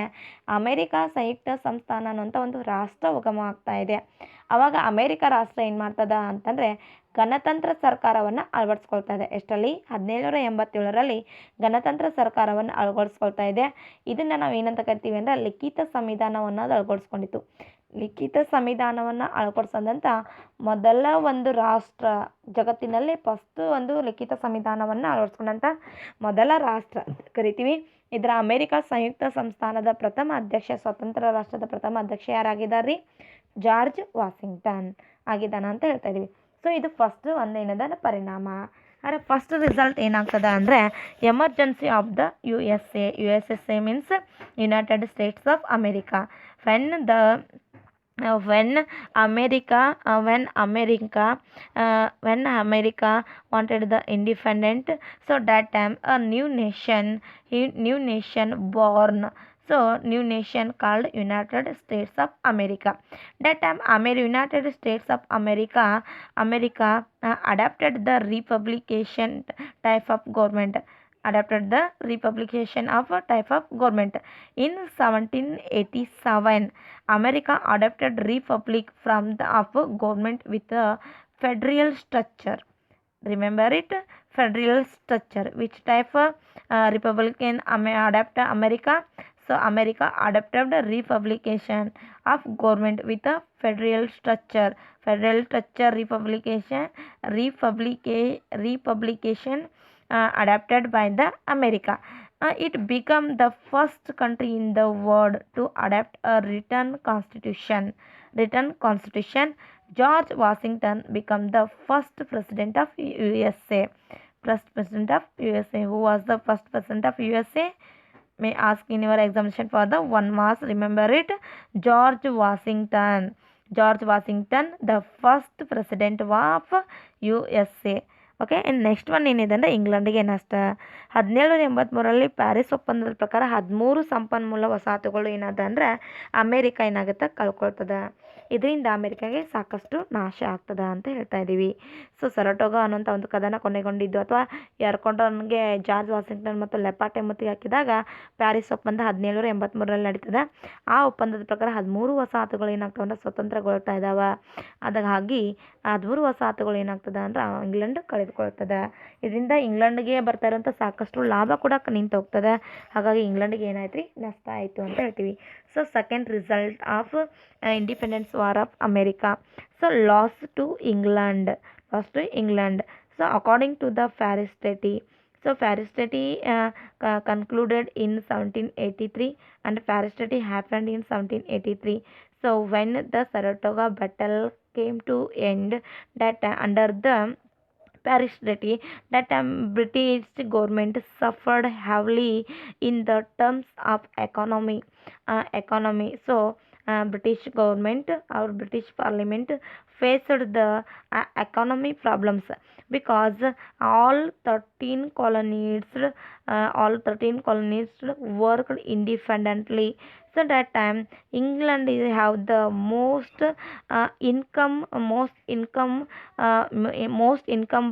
Speaker 1: ಅಮೇರಿಕಾ ಸಂಯುಕ್ತ ಸಂಸ್ಥಾನ ಅನ್ನುವಂಥ ಒಂದು ರಾಷ್ಟ್ರ ಉಗಮ ಆಗ್ತಾ ಇದೆ. ಆವಾಗ ಅಮೇರಿಕಾ ರಾಷ್ಟ್ರ ಏನು ಮಾಡ್ತದ ಅಂತಂದರೆ ಗಣತಂತ್ರ ಸರ್ಕಾರವನ್ನು ಅಳವಡಿಸ್ಕೊಳ್ತಾ ಇದೆ. ಎಷ್ಟರಲ್ಲಿ 1787ರಲ್ಲಿ ಗಣತಂತ್ರ ಸರ್ಕಾರವನ್ನು ಅಳವಡಿಸ್ಕೊಳ್ತಾ ಇದೆ. ಇದನ್ನು ನಾವು ಏನಂತ ಕರಿತೀವಿ ಅಂದರೆ ಲಿಖಿತ ಸಂವಿಧಾನವನ್ನು ಅಳವಡಿಸ್ಕೊಂಡಿತ್ತು. ಲಿಖಿತ ಸಂವಿಧಾನವನ್ನು ಅಳವಡಿಸೋದಂಥ ಮೊದಲ ಒಂದು ರಾಷ್ಟ್ರ, ಜಗತ್ತಿನಲ್ಲಿ ಫಸ್ಟ್ ಒಂದು ಲಿಖಿತ ಸಂವಿಧಾನವನ್ನು ಅಳವಡಿಸ್ಕೊಂಡಂಥ ಮೊದಲ ರಾಷ್ಟ್ರ ಕರಿತೀವಿ. ಇದರ ಅಮೇರಿಕಾ ಸಂಯುಕ್ತ ಸಂಸ್ಥಾನದ ಪ್ರಥಮ ಅಧ್ಯಕ್ಷ, ಸ್ವತಂತ್ರ ರಾಷ್ಟ್ರದ ಪ್ರಥಮ ಅಧ್ಯಕ್ಷ ಯಾರಾಗಿದ್ದಾರೆ ರೀ? ಜಾರ್ಜ್ ವಾಷಿಂಗ್ಟನ್ ಆಗಿದ್ದಾನ ಅಂತ ಹೇಳ್ತಾ ಇದ್ದೀವಿ. ಸೊ ಇದು ಫಸ್ಟ್ ಒಂದೇನದ ಪರಿಣಾಮ. ಆದರೆ ಫಸ್ಟ್ ರಿಸಲ್ಟ್ ಏನಾಗ್ತದೆ ಅಂದರೆ emergency of the U S A. U S S A means United States of America. when America wanted the independent, so that time a new nation born. So new nation called United States of America. That time United States of America adopted the republication type of government. In 1787, America adopted republic from the of government with a federal structure. Remember it, federal structure. Which type of republican adopt America? So America adopted the republication of government with a federal structure. Republication adopted by the America. It became the first country in the world to adopt a written constitution. George Washington became the first president of USA. Who was the first president of USA? May ask in your examination for the 1 marks. Remember it, George Washington, the first president of USA. Okay. And next one ಏನಿದೆ ಅಂದರೆ ಇಂಗ್ಲೆಂಡಿಗೆ ನಷ್ಟ. 1783ರಲ್ಲಿ Paris ಒಪ್ಪಂದದ ಪ್ರಕಾರ 13 ಸಂಪನ್ಮೂಲ ವಸಾಹತುಗಳು ಏನಾದ ಅಂದರೆ America ಏನಾಗುತ್ತೆ ಕಳ್ಕೊಳ್ತದೆ. ಇದರಿಂದ ಅಮೇರಿಕಾಗೆ ಸಾಕಷ್ಟು ನಾಶ ಆಗ್ತದೆ ಅಂತ ಹೇಳ್ತಾ ಇದ್ದೀವಿ. ಸೊ ಸರಟೋಗ ಅನ್ನೋಂಥ ಒಂದು ಕದನ ಕೊನೆಗೊಂಡಿದ್ದು ಅಥವಾ ಯಾರ್ಕೊಂಡವನಿಗೆ ಜಾರ್ಜ್ ವಾಷಿಂಗ್ಟನ್ ಮತ್ತು ಲೆಪಾಟೆ ಮುತ್ತಿಗೆ ಹಾಕಿದಾಗ ಪ್ಯಾರಿಸ್ ಒಪ್ಪಂದ 1783ರಲ್ಲಿ ನಡೀತದೆ. ಆ ಒಪ್ಪಂದದ ಪ್ರಕಾರ 13 ವಸಾಹತುಗಳು ಏನಾಗ್ತವೆ ಅಂದ್ರೆ ಸ್ವತಂತ್ರಗೊಳ್ತಾ ಇದ್ದಾವೆ. ಹಾಗಾಗಿ 13 ವಸಾಹತುಗಳು ಏನಾಗ್ತದೆ ಅಂದ್ರೆ ಇಂಗ್ಲೆಂಡ್ ಕಳೆದುಕೊಳ್ತದೆ. ಇದರಿಂದ ಇಂಗ್ಲೆಂಡ್ಗೆ ಬರ್ತಾ ಇರೋಂಥ ಸಾಕಷ್ಟು ಲಾಭ ಕೂಡ ನಿಂತು ಹೋಗ್ತದೆ. ಹಾಗಾಗಿ ಇಂಗ್ಲೆಂಡ್ಗೆ ಏನಾಯ್ತು ರೀ, ನಷ್ಟ ಆಯಿತು ಅಂತ ಹೇಳ್ತೀವಿ. So second result of independence war of America. So loss to England. So according to the Paris Treaty. So Paris Treaty concluded in 1783 and Paris Treaty happened in 1783. So when the Saratoga battle came to end, that under the Paris Treaty, that British government suffered heavily in the terms of economy. So British government or British Parliament faced the economy problems because all 13 colonies worked independently. So that time England have the most income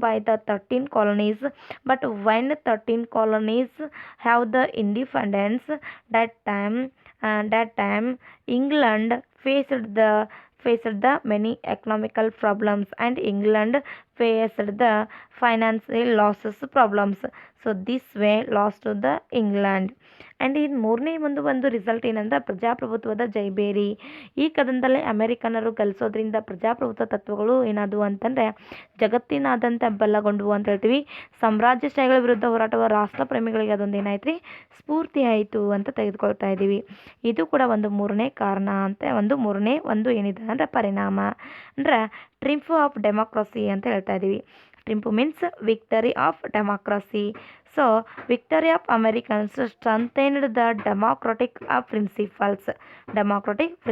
Speaker 1: by the 13 colonies. But when 13 colonies have the independence, that time England faced the many economical problems and England faced the financial losses problems. So this way lost to the England. And ಇದು ಮೂರನೇ ಒಂದು result ಏನಂದ್ರೆ ಪ್ರಜಾಪ್ರಭುತ್ವದ ಜೈಬೇರಿ. ಈ ಕದನದಲ್ಲಿ ಅಮೆರಿಕನ್ನರು ಗಳಿಸೋದ್ರಿಂದ ಪ್ರಜಾಪ್ರಭುತ್ವ ತತ್ವಗಳು ಏನಾದವು ಅಂತಂದರೆ ಜಗತ್ತಿನಾದ್ಯಂತ ಬಲಗೊಂಡವು ಅಂತ ಹೇಳ್ತೀವಿ. ಸಾಮ್ರಾಜ್ಯಶಾಹಿಗಳ ವಿರುದ್ಧ ಹೋರಾಟವ ರಾಷ್ಟ್ರ ಪ್ರೇಮಿಗಳಿಗೆ ಅದೊಂದು ಏನಾಯ್ತು ರೀ ಸ್ಫೂರ್ತಿ ಆಯಿತು ಅಂತ ತೆಗೆದುಕೊಳ್ತಾ ಇದ್ದೀವಿ. ಇದು ಕೂಡ ಒಂದು ಮೂರನೇ ಕಾರಣ ಅಂತ ಮೂರನೇ ಏನಿದೆ ಅಂದರೆ ಪರಿಣಾಮ ಅಂದರೆ ಟ್ರಿಂಫ್ ಆಫ್ ಡೆಮೋಕ್ರಸಿ ಅಂತ ಹೇಳ್ತಾ ಇದ್ದೀವಿ. Triumph means victory of democracy. So, victory of Americans strengthened the democratic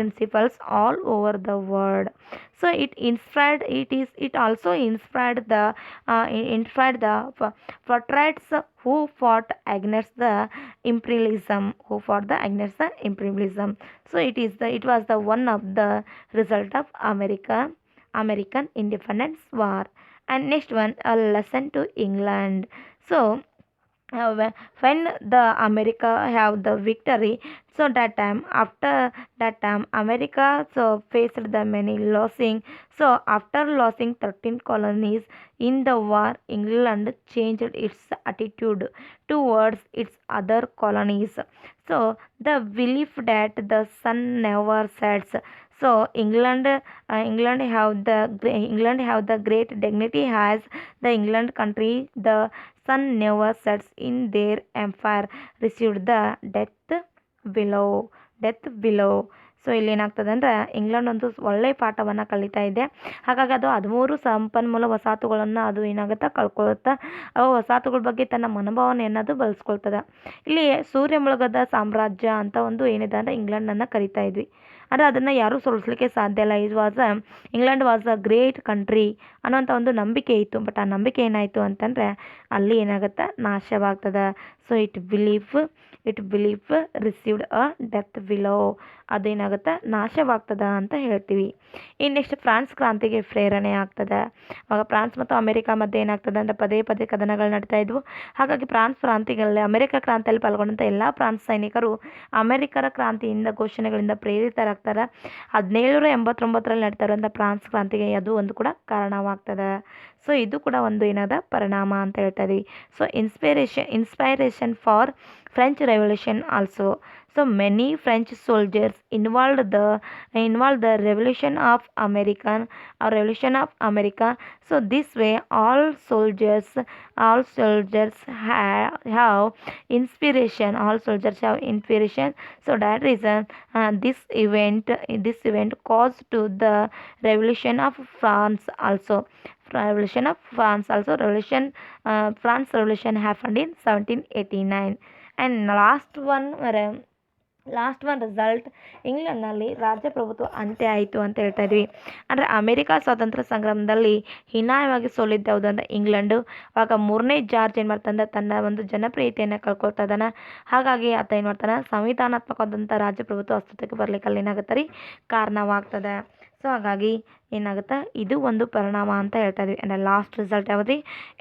Speaker 1: principles all over the world. So, it also inspired the patriots who fought against the imperialism. So, it was the one of the result of American independence war. And next one, a lesson to England. So, when the America have the victory, so after that time America so faced the many losing. So after losing 13 colonies in the war, England changed its attitude towards its other colonies. So the belief that the sun never sets. So England have the great dignity as the England country. The sun never sets in their empire received the death below. So ಇಲ್ಲಿ ಏನಾಗ್ತದೆ ಅಂದರೆ England ಒಂದು ಒಳ್ಳೆಯ ಪಾಠವನ್ನು ಕಲಿತಾ ಇದೆ. ಹಾಗಾಗಿ ಅದು 13 ಸಂಪನ್ಮೂಲ ವಸಾಹತುಗಳನ್ನು ಅದು ಏನಾಗುತ್ತೆ ಕಳ್ಕೊಳ್ಳುತ್ತಾ ಅವು ವಸಾಹತುಗಳ ಬಗ್ಗೆ ತನ್ನ ಮನೋಭಾವನೆಯನ್ನು ಅದು ಬಳಸ್ಕೊಳ್ತದೆ. ಇಲ್ಲಿ ಸೂರ್ಯ ಮುಳುಗದ ಸಾಮ್ರಾಜ್ಯ ಅಂತ ಒಂದು ಏನಿದೆ ಅಂದರೆ ಇಂಗ್ಲೆಂಡನ್ನು ಕರಿತಾ ಇದ್ವಿ. ಅಂದರೆ ಅದನ್ನು ಯಾರೂ ಸೋಲಿಸ್ಲಿಕ್ಕೆ ಸಾಧ್ಯ ಇಲ್ಲ. England was a great country ಅನ್ನೋಂಥ ಒಂದು ನಂಬಿಕೆ ಇತ್ತು. ಬಟ್ ಆ ನಂಬಿಕೆ ಏನಾಯಿತು ಅಂತಂದರೆ ಅಲ್ಲಿ ಏನಾಗುತ್ತೆ ನಾಶವಾಗ್ತದೆ. So it belief received a death below. ಅದೇನಾಗುತ್ತೆ ನಾಶವಾಗ್ತದ ಅಂತ ಹೇಳ್ತೀವಿ. ಇನ್ನು ನೆಕ್ಸ್ಟ್ ಫ್ರಾನ್ಸ್ ಕ್ರಾಂತಿಗೆ ಪ್ರೇರಣೆ ಆಗ್ತದೆ. ಆವಾಗ ಫ್ರಾನ್ಸ್ ಮತ್ತು ಅಮೆರಿಕ ಮಧ್ಯೆ ಏನಾಗ್ತದೆ ಅಂದರೆ ಪದೇ ಕದನಗಳು ನಡೀತಾ ಇದ್ವು. ಹಾಗಾಗಿ ಫ್ರಾನ್ಸ್ ಕ್ರಾಂತಿಗಳಲ್ಲಿ ಅಮೆರಿಕ ಕ್ರಾಂತಿಯಲ್ಲಿ ಪಾಲ್ಗೊಂಡಂಥ ಎಲ್ಲ ಫ್ರಾನ್ಸ್ ಸೈನಿಕರು ಅಮೆರಿಕರ ಕ್ರಾಂತಿಯಿಂದ ಘೋಷಣೆಗಳಿಂದ ಪ್ರೇರಿತರಾಗ್ತಾರೆ. 1789ರಲ್ಲಿ ನಡೀತಾ ಇರುವಂಥ ಫ್ರಾನ್ಸ್ ಕ್ರಾಂತಿಗೆ ಅದು ಒಂದು ಕೂಡ ಕಾರಣವಾಗ್ತದೆ. ಸೊ ಇದು ಕೂಡ ಒಂದು ಏನಾದ ಪರಿಣಾಮ ಅಂತ ಹೇಳ್ತಾ ಇದ್ದೀವಿ. So inspiration for French revolution also. So many French soldiers involved the revolution of America. So this way all soldiers have inspiration. So that reason this event caused to the revolution of France also. France revolution happened in 1789. And last one result, ಇಂಗ್ಲೆಂಡ್ನಲ್ಲಿ ರಾಜ್ಯಪ್ರಭುತ್ವ ಅಂತ್ಯ ಆಯಿತು ಅಂತ ಹೇಳ್ತಾ ಇದ್ವಿ. ಅಂದರೆ America ಸ್ವಾತಂತ್ರ್ಯ ಸಂಗ್ರಾಮದಲ್ಲಿ ಹೀನಾಯವಾಗಿ ಸೋಲಿದ್ದು ಯಾವುದು ಅಂದರೆ ಇಂಗ್ಲೆಂಡು. ಆವಾಗ 3ನೇ ಜಾರ್ಜ್ ಏನು ಮಾಡ್ತಾನೆ ತನ್ನ ಒಂದು ಜನಪ್ರಿಯತೆಯನ್ನು ಕಳ್ಕೊಳ್ತಾ ಇದ್ದಾನೆ. ಹಾಗಾಗಿ ಆತ ಏನು ಮಾಡ್ತಾನೆ ಸಂವಿಧಾನಾತ್ಮಕವಾದಂಥ ರಾಜ್ಯಪ್ರಭುತ್ವ ಅಸ್ತಿತ್ವಕ್ಕೆ ಬರಲಿಕ್ಕೆ ಅಲ್ಲಿ ಏನಾಗುತ್ತೆ ರೀ ಕಾರಣವಾಗ್ತದೆ. ಸೊ ಹಾಗಾಗಿ ಏನಾಗುತ್ತೆ ಇದು ಒಂದು ಪರಿಣಾಮ ಅಂತ ಹೇಳ್ತಾ ಇದ್ವಿ. ಆ್ಯಂಡ್ ಲಾಸ್ಟ್ ರಿಸಲ್ಟ್ ಯಾವುದು?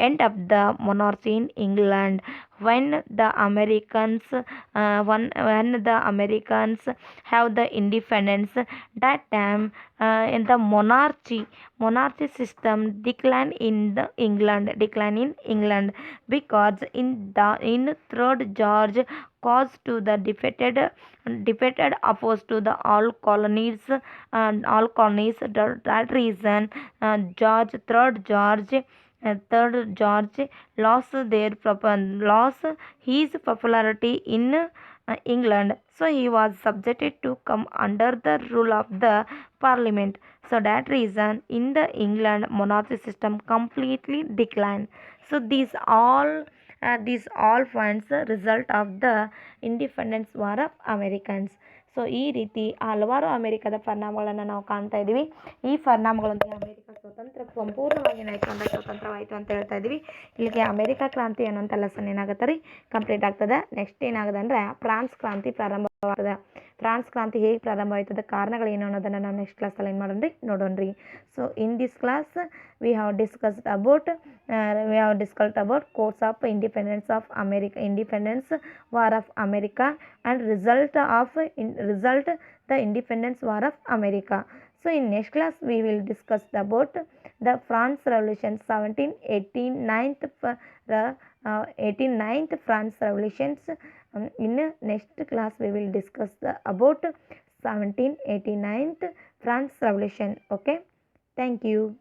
Speaker 1: End of the monarchy in England. when the Americans have the independence, that time in the monarchy system decline in England because in third George caused to the defeated opposed to the all colonies. That reason third George lost his popularity in England. So he was subjected to come under the rule of the parliament. So that reason in the England monarchy system completely declined. So these all points result of the independence war of Americans. So ಈ ರೀತಿ ಹಲವಾರು ಅಮೆರಿಕದ ಪರಿಣಾಮಗಳನ್ನು ನಾವು ಕಾಣ್ತಾ ಇದ್ದೀವಿ. ಈ ಪರಿಣಾಮಗಳೊಂದಿಗೆ America ಸಂಪೂರ್ಣವಾಗಿ ಸ್ವತಂತ್ರವಾಯಿತು ಅಂತ ಹೇಳ್ತಾ ಇದ್ದೀವಿ. ಇಲ್ಲಿಗೆ ಅಮೆರಿಕ ಕ್ರಾಂತಿ ಅನ್ನೋಂಥ ಲೆಸನ್ ಏನಾಗುತ್ತೆ ರೀ ಕಂಪ್ಲೀಟ್ ಆಗ್ತದೆ. ನೆಕ್ಸ್ಟ್ ಏನಾಗುತ್ತೆ ಅಂದರೆ ಫ್ರಾನ್ಸ್ ಕ್ರಾಂತಿ ಪ್ರಾರಂಭವಾಗ್ತದೆ. ಫ್ರಾನ್ಸ್ ಕ್ರಾಂತಿ ಹೇಗೆ ಪ್ರಾರಂಭ ಆಯ್ತದ ಕಾರಣಗಳು ಏನು ಅನ್ನೋದನ್ನು ನಾವು ನೆಕ್ಸ್ಟ್ ಕ್ಲಾಸಲ್ಲಿ ಏನು ನೋಡೋಣ್ರಿ. So in this class we have discussed about course of independence war of America and result the independence war of America. So in next class we will discuss about the France Revolution 1789th 89th France Revolutions. In next class we will discuss about 1789th France Revolution. Okay, thank you.